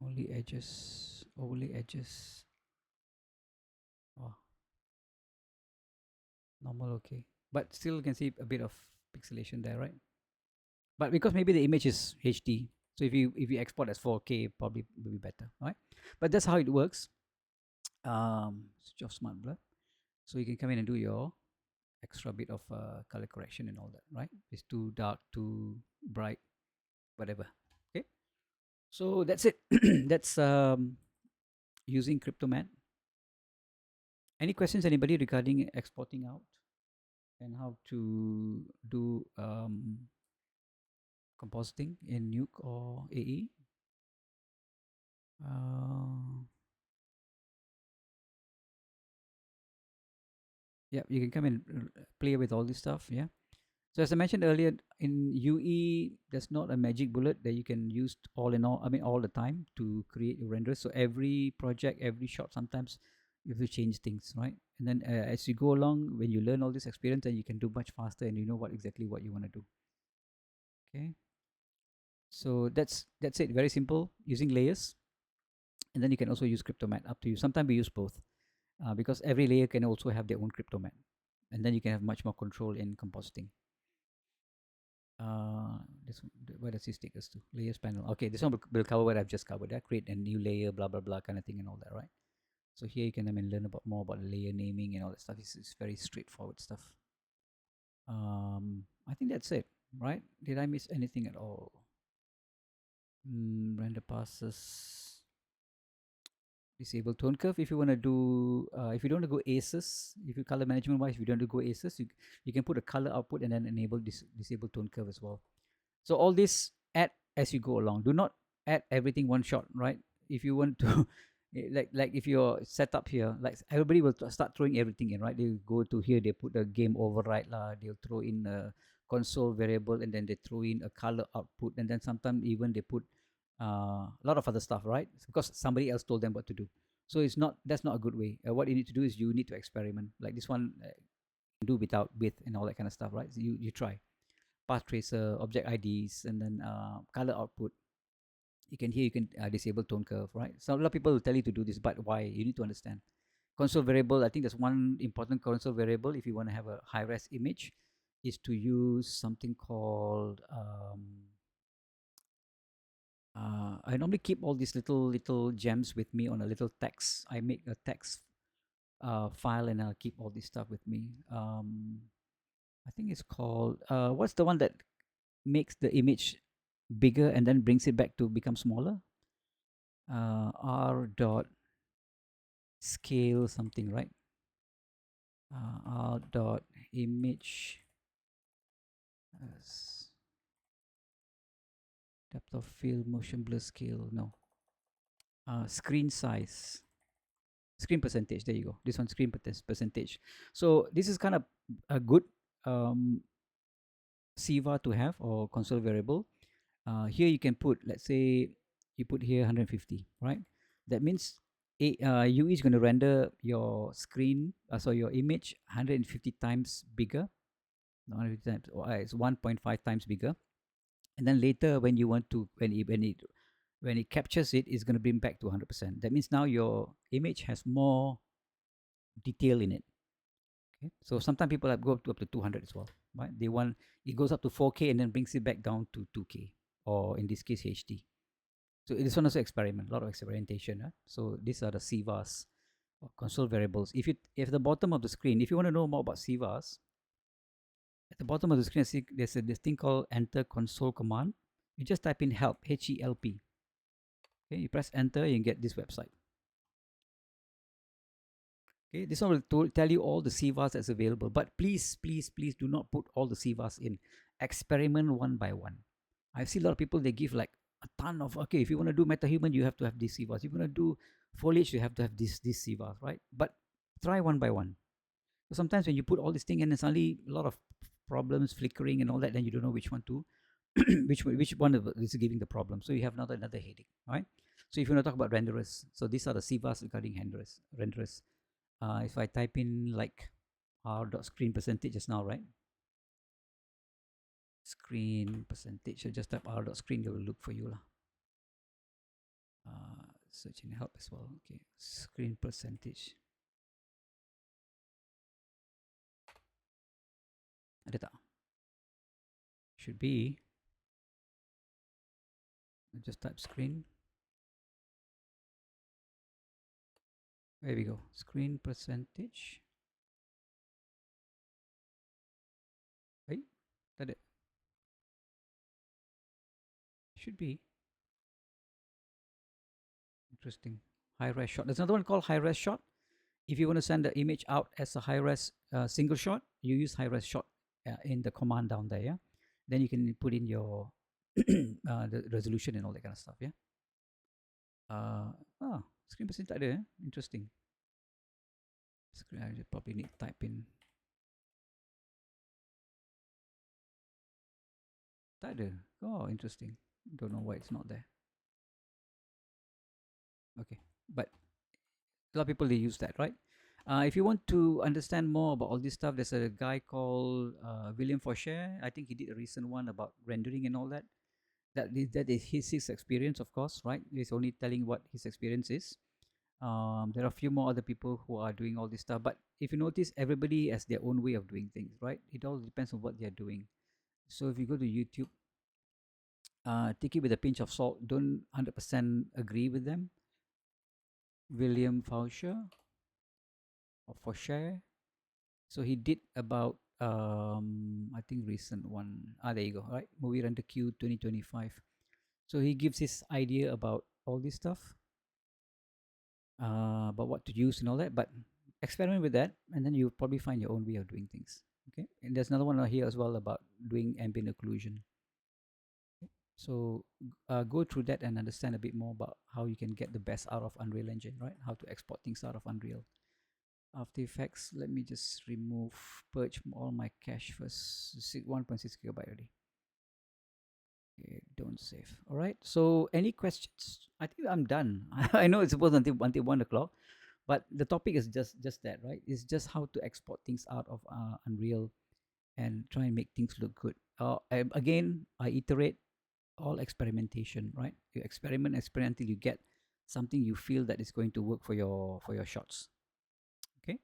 S1: Only edges. Oh, normal, okay. But still can see a bit of pixelation there, right? But because maybe the image is HD, so if you export as 4K, probably will be better, right? But that's how it works. Switch off smart blur, so you can come in and do your extra bit of color correction and all that, right? It's too dark, too bright, whatever. Okay, so that's it. That's using Cryptomat. Any questions, anybody, regarding exporting out and how to do compositing in NUKE or AE? Yeah, you can come and play with all this stuff. Yeah. So as I mentioned earlier, in UE, there's not a magic bullet that you can use all in all. I mean, all the time to create your renders. So every project, every shot, sometimes you have to change things, right? And then as you go along, when you learn all this experience, then you can do much faster, and you know what you want to do. Okay. So that's it. Very simple, using layers, and then you can also use Cryptomat. Up to you. Sometimes we use both, because every layer can also have their own Cryptomat, and then you can have much more control in compositing. This one, where does this take us to? Layers panel. Okay, this one will cover what I've just covered. Create a new layer, blah blah blah, kind of thing, and all that, right? So here you can learn about more about layer naming and all that stuff. It's very straightforward stuff. I think that's it, right? Did I miss anything at all? Render passes. Disable tone curve if you want to do, if you don't want to go aces, if you color management wise, if you don't want to go aces, you can put a color output and then enable disable tone curve as well. So all this add as you go along. Do not add everything one shot, right? If you want to, like if you're set up here, like everybody will start throwing everything in, right? They go to here, they put the game override lah. They'll throw in a console variable, and then they throw in a color output, and then sometimes even they put a lot of other stuff, right? It's because somebody else told them what to do. So that's not a good way. What you need to do is you need to experiment. Like this one, do without with and all that kind of stuff, right? So you try path tracer, object IDs, and then color output. You can disable tone curve, right? So a lot of people will tell you to do this, but why? You need to understand. Console variable, I think there's one important console variable if you want to have a high-res image, is to use something called I normally keep all these little gems with me on a little text. I make a text file, and I'll keep all this stuff with me. I think it's called what's the one that makes the image bigger and then brings it back to become smaller? R dot scale something, right? R dot image depth of field, motion blur scale. No. Screen size, screen percentage. There you go. This one, screen percentage. So this is kind of a good CVAR to have, or console variable. Here you can put, let's say you put here 150, right? That means UE is going to render your screen, so your image 150 times bigger. Not 150 times, it's 1.5 times bigger. And then later, when you want to, when it captures it, it's going to bring back to 100%. That means now your image has more detail in it. Okay, so sometimes people go up to 200 as well, right? They want it goes up to 4K and then brings it back down to 2K, or in this case HD. So this one also experiment, a lot of experimentation. So these are the CVARs, or console variables. If the bottom of the screen, if you want to know more about CVARs, at the bottom of the screen, there's this thing called enter console command. You just type in help, HELP. Okay, you press enter, you get this website. Okay, this one will tell you all the CVARs that's available. But please, please, please do not put all the CVARs in. Experiment one by one. I see a lot of people, they give like a ton of, okay, if you want to do MetaHuman, you have to have these CVARs. If you want to do foliage, you have to have this CVARs, right? But try one by one. So sometimes when you put all this thing in, and suddenly a lot of problems, flickering and all that, then you don't know which one to, which one is giving the problem. So you have another headache, right? So if you want to talk about renderers, so these are the CVARs regarding renderers. If I type in like r.screen percentage just now, right? Screen percentage, so just type r.screen, it will look for you lah. Search and help as well. Okay, screen percentage. Ada tak? Should be. Just type screen. There we go. Screen percentage. Hey, that it should be interesting. High res shot. There's another one called high res shot. If you want to send the image out as a high res single shot, you use high res shot in the command down there. Yeah, then you can put in your the resolution and all that kind of stuff. Yeah. Screen percentage tak ada. Interesting. Screen, I probably need to type in. Tak ada. Oh, interesting. Don't know why it's not there. Okay, but a lot of people they use that, right? If you want to understand more about all this stuff, there's a guy called William Faucher. I think he did a recent one about rendering and all that. That is his experience, of course, right? He's only telling what his experience is. There are a few more other people who are doing all this stuff, but if you notice, everybody has their own way of doing things, right? It all depends on what they are doing. So if you go to YouTube, take it with a pinch of salt. Don't 100% agree with them. William Faucher or Faucher. So he did about I think recent one. There you go. Right, movie render Q 2025. So he gives his idea about all this stuff, about what to use and all that. But experiment with that, and then you'll probably find your own way of doing things. Okay, and there's another one here as well about doing ambient occlusion. Okay? So go through that and understand a bit more about how you can get the best out of Unreal Engine, right? How to export things out of Unreal. After Effects, let me just purge all my cache first. 1.6 gigabyte already. Okay, don't save. All right. So, any questions? I think I'm done. I know it's supposed until 1 o'clock, but the topic is just that, right? It's just how to export things out of Unreal and try and make things look good. Again, I iterate all experimentation, right? You experiment until you get something you feel that is going to work for your shots. Okay.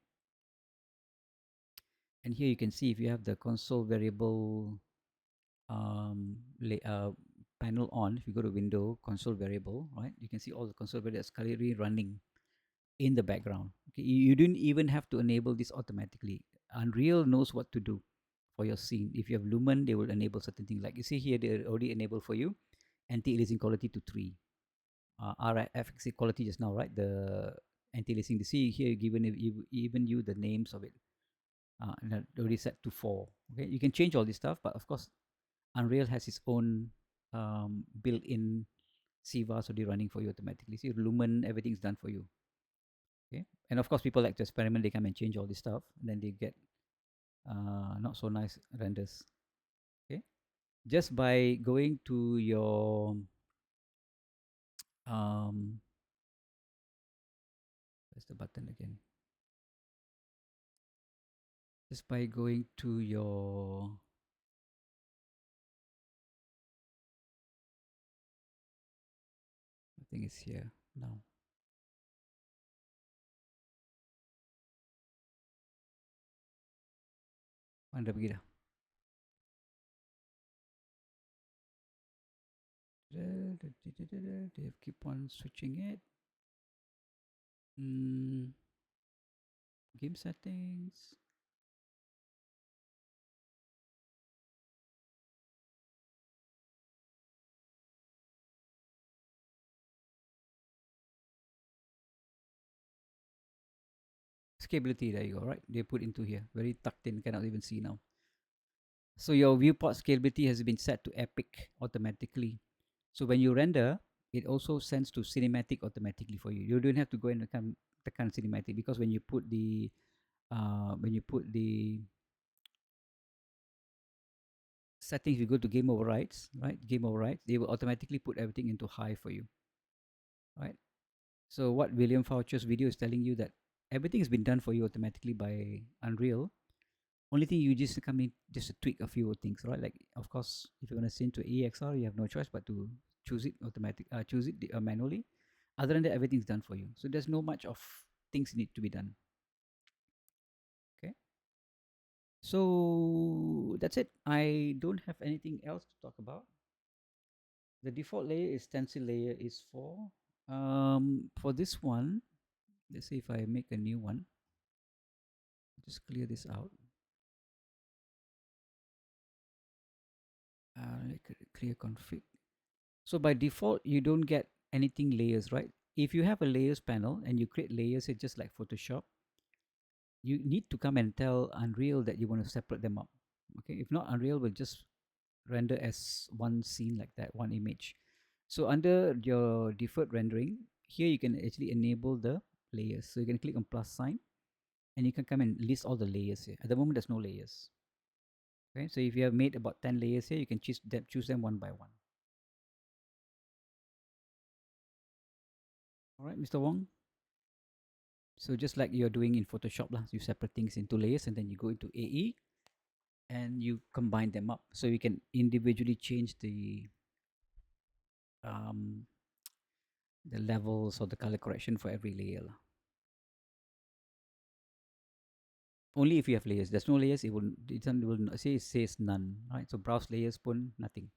S1: And here you can see if you have the console variable panel on, if you go to window, console variable, right, you can see all the console variables currently running in the background. Okay, you didn't even have to enable this automatically. Unreal knows what to do for your scene. If you have Lumen, they will enable certain things. Like you see here, they already enable for you anti-aliasing quality to 3. RFXC quality just now, right? The anti-aliasing. You see here, given even you the names of it. And already set to 4. Okay, you can change all this stuff, but of course, Unreal has its own built-in CVAs already running for you automatically. See, Lumen, everything's done for you. Okay, and of course, people like to experiment. They come and change all this stuff, and then they get not so nice renders. Okay, just by going to your where's the button again? Just by going to your I think it's here now. Mana pergi dah? They keep on switching it. Game settings. Scalability, there you go, right? They put into here. Very tucked in, cannot even see now. So your viewport scalability has been set to epic automatically. So when you render, it also sends to cinematic automatically for you. You don't have to go and tekan cinematic, because when you put the settings, you go to game overrides, right? Game overrides, they will automatically put everything into high for you, right? So what William Faucher's video is telling you, that everything has been done for you automatically by Unreal. Only thing you just come in just to tweak a few things, right? Like, of course, if you're gonna send to EXR, you have no choice but to choose it manually. Other than that, everything's done for you. So there's no much of things need to be done. Okay. So that's it. I don't have anything else to talk about. The default layer is stencil layer is for this one. Let's see if I make a new one. Just clear this out. Like clear config. So by default, you don't get anything layers, right? If you have a layers panel and you create layers, it's just like Photoshop. You need to come and tell Unreal that you want to separate them up. Okay, if not, Unreal will just render as one scene like that, one image. So under your deferred rendering, here you can actually enable the layers. So you can click on plus sign and you can come and list all the layers here. At the moment, there's no layers. Okay, so if you have made about 10 layers here, you can choose them one by one. All right, Mr. Wong. So just like you're doing in Photoshop, you separate things into layers and then you go into AE and you combine them up. So you can individually change um, the levels or the color correction for every layer. Only if you have layers. There's no layers, it will say it says none, right? So browse layers pun nothing.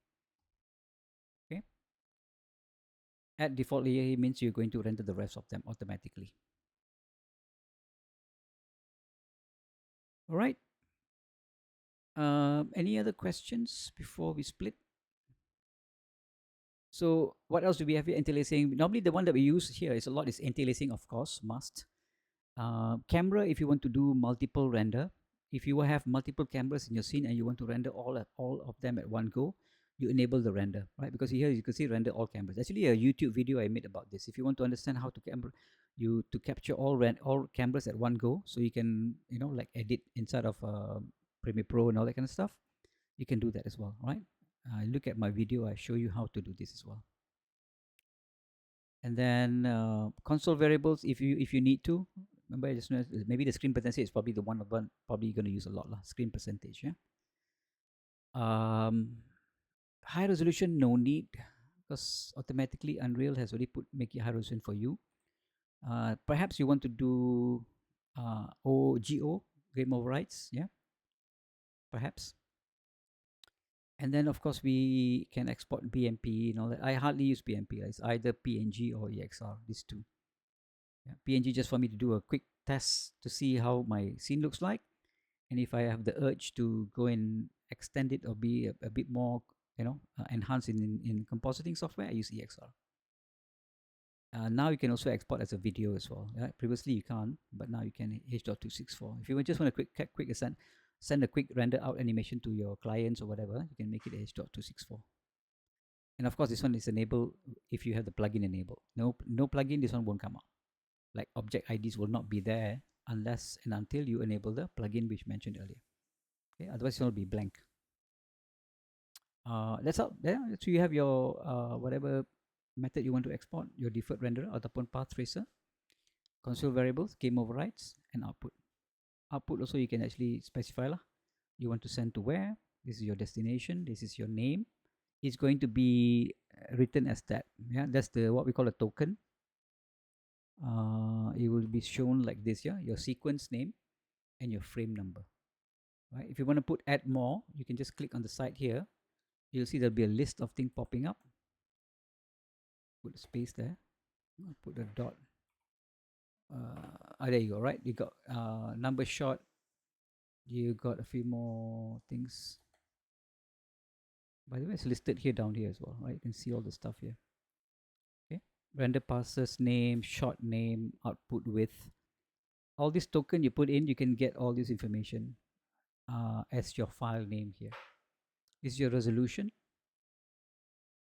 S1: Okay. Add default layer means you're going to render the rest of them automatically. All right. Any other questions before we split? So what else do we have here? Interlacing. Normally the one that we use here is a lot is interlacing, of course, must. Camera, if you want to do multiple render, if you have multiple cameras in your scene and you want to render all of them at one go, you enable the render, right? Because here you can see render all cameras. Actually, a YouTube video I made about this. If you want to understand how to capture all cameras at one go, so you can like edit inside of Premiere Pro and all that kind of stuff, you can do that as well, right? Look at my video. I show you how to do this as well. And then console variables, if you need to. Remember, I just know maybe the screen percentage is probably the one probably going to use a lot lah. Screen percentage, yeah. High resolution, no need, because automatically Unreal has already make it high resolution for you. Perhaps you want to do OGO, game overrides, yeah. Perhaps. And then of course we can export BMP and all that. I hardly use BMP. It's either PNG or EXR, these two. Yeah, PNG just for me to do a quick test to see how my scene looks like, and if I have the urge to go and extend it or be a bit more enhanced in compositing software, I use EXR. Now you can also export as a video as well. Right? Previously you can't, but now you can H.264. If you just want to quick send a quick render out animation to your clients or whatever, you can make it H.264. And of course, this one is enabled if you have the plugin enabled. No plugin, this one won't come up. Like object IDs will not be there unless and until you enable the plugin which mentioned earlier. Okay, otherwise it will be blank. That's all. Yeah, so you have your whatever method you want to export, your deferred renderer ataupun path tracer, console variables, game overrides, and output. Output also you can actually specify lah. You want to send to where? This is your destination. This is your name. It's going to be written as that. Yeah, that's the what we call a token. It will be shown like this, yeah, your sequence name and your frame number, right? If you want to put add more, you can just click on the side here. You'll see there'll be a list of things popping up. Put a space there, put a dot. There you go, right? You got number shot, you got a few more things. By the way, it's listed here down here as well, right? You can see all the stuff here. Okay, render passes, name, shot name, output width. All this token you put in, you can get all this information as your file name here. This is your resolution.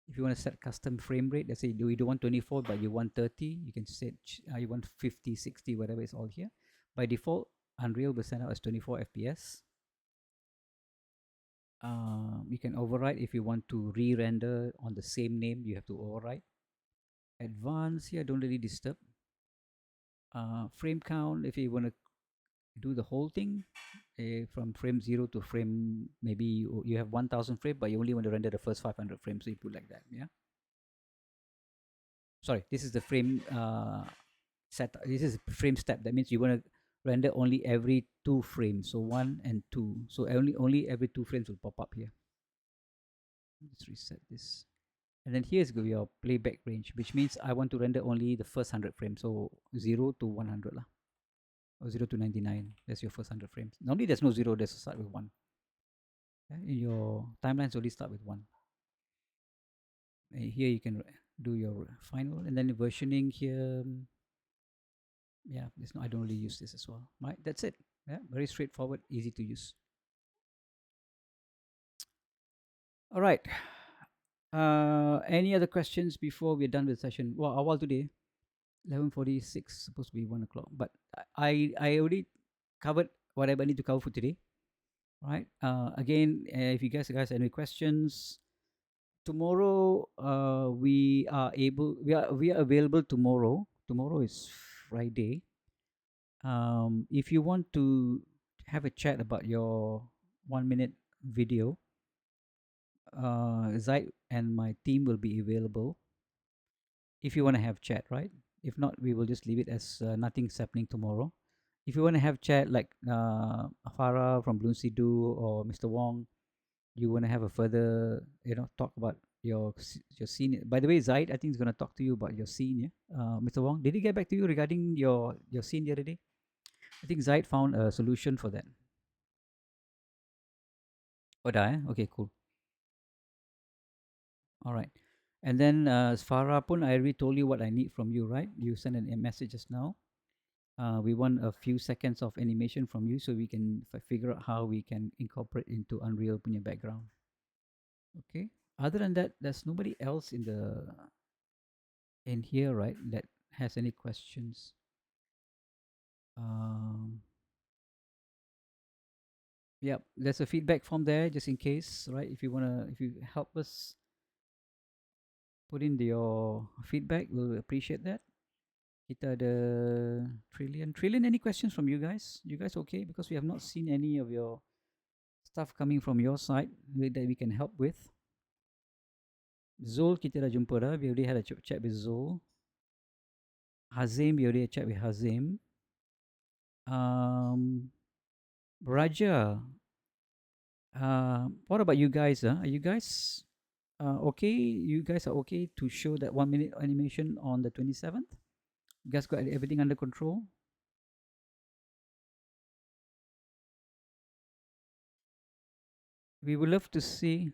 S1: If you want to set custom frame rate, let's say you don't want 24 but you want 30, you can set you want 50, 60, whatever is all here. By default, Unreal will send out as 24 FPS. You can override if you want to re-render on the same name, you have to override. Advanced here, don't really disturb. Frame count, if you want to do the whole thing from frame 0 to frame, maybe you have 1000 frame but you only want to render the first 500 frames, so you put like that. Yeah, sorry, this is the frame this is frame step. That means you want to render only every 2 frames, so 1 and 2, so only every 2 frames will pop up here. Let's reset this. And then here's your playback range, which means I want to render only the first 100 frames. So 0 to 100 lah, or 0 to 99. That's your first 100 frames. Normally there's no 0, there's a start with 1. In your timelines only start with 1. And here you can do your final, and then the versioning here. Yeah, there's no, I don't really use this as well. Right, that's it. Yeah, very straightforward, easy to use. All right. Any other questions before we're done with the session? Well, awal today, 11:46, supposed to be 1 o'clock. But I already covered whatever I need to cover for today. Right. Again, if you guys have any questions, tomorrow we are available tomorrow. Tomorrow is Friday. If you want to have a chat about your 1 minute video, Zaid and my team will be available if you want to have chat, right? If not, we will just leave it as nothing's happening tomorrow. If you want to have chat like Farah from Bloom Sidu or Mr. Wong, you want to have a further, talk about your scene. By the way, Zaid, I think is going to talk to you about your scene. Yeah, Mr. Wong, did he get back to you regarding your scene the other day? I think Zaid found a solution for that. Oh, dah, okay, cool. All right. And then Farah pun, I already told you what I need from you, right? You sent a message just now. We want a few seconds of animation from you so we can figure out how we can incorporate into Unreal punya background. Okay. Other than that, there's nobody else in here, right, that has any questions. Yeah, there's a feedback form there just in case, right? If you help us put in your feedback, we'll appreciate that. Kita ada Trillion. Any questions from you guys? You guys okay? Because we have not seen any of your stuff coming from your side that we can help with. Zul kita dah jumpa dah. We already had a chat with Zul. Hazim, we already had a chat with Hazim. Raja, what about you guys? Are you guys okay? You guys are okay to show that 1 minute animation on the 27th? You guys got everything under control? We would love to see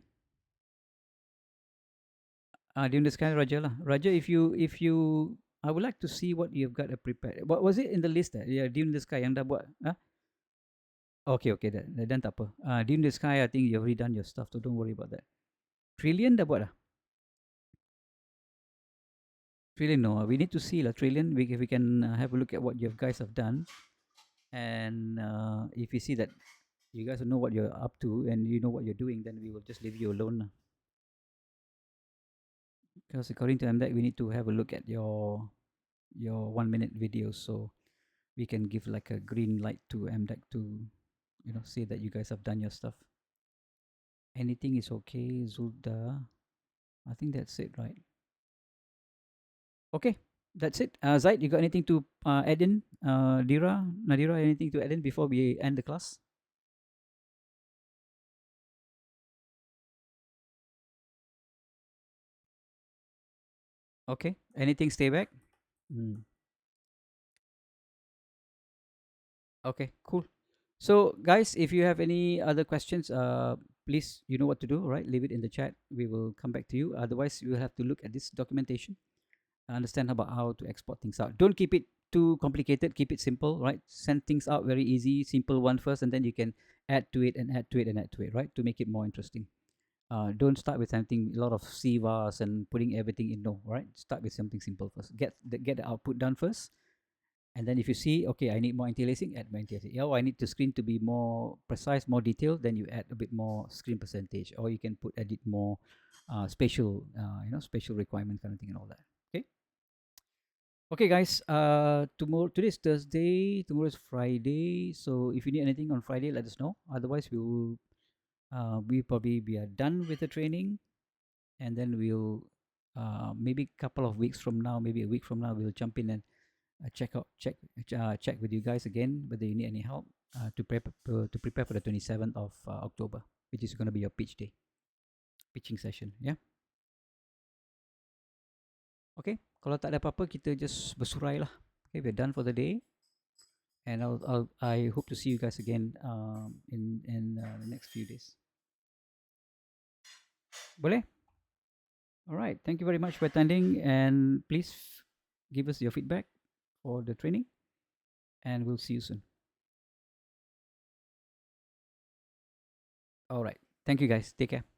S1: during this kind of Raja lah. Raja, if you I would like to see what you've got prepared. What was it in the list? Yeah, Dune the Sky yang dah buat. Huh? Okay, dan tak apa. Dune the Sky, I think you've already done your stuff, so don't worry about that. Trillion dah buat dah? Trillion, no. We need to see lah. Trillion, if we can have a look at what you guys have done. And if you see that you guys know what you're up to and you know what you're doing, then we will just leave you alone. Because according to MDEC, we need to have a look at your 1 minute videos, so we can give like a green light to MDEC to say that you guys have done your stuff. Anything is okay, Zulda. I think that's it, right? Okay, that's it. Zaid, you got anything to add in? Nadira, anything to add in before we end the class? Okay, anything stay back? Okay, cool. So guys, if you have any other questions, please, you know what to do, right? Leave it in the chat. We will come back to you. Otherwise, you will have to look at this documentation, understand about how to export things out. Don't keep it too complicated. Keep it simple, right? Send things out very easy, simple one first, and then you can add to it and add to it and add to it, right? To make it more interesting. Don't start with something a lot of CVAs and putting everything in. No, right? Start with something simple first. Get the output done first. And then if you see, okay, I need more anti-aliasing, add more anti-aliasing. Oh, I need the screen to be more precise, more detailed, then you add a bit more screen percentage, or you can edit more spatial, spatial requirement kind of thing and all that. Okay. Okay, guys. Today's Thursday. Tomorrow is Friday. So if you need anything on Friday, let us know. Otherwise, we probably be done with the training, and then we'll maybe a couple of weeks from now, maybe a week from now, we'll jump in and check with you guys again whether you need any help to prepare for the 27th of October, which is going to be your pitching session. Yeah. Okay, kalau tak ada apa-apa, kita just bersurai lah. Okay, we're done for the day, and I hope to see you guys again in the next few days. Boleh? All right. Thank you very much for attending, and please give us your feedback for the training, and we'll see you soon. All right. Thank you, guys. Take care.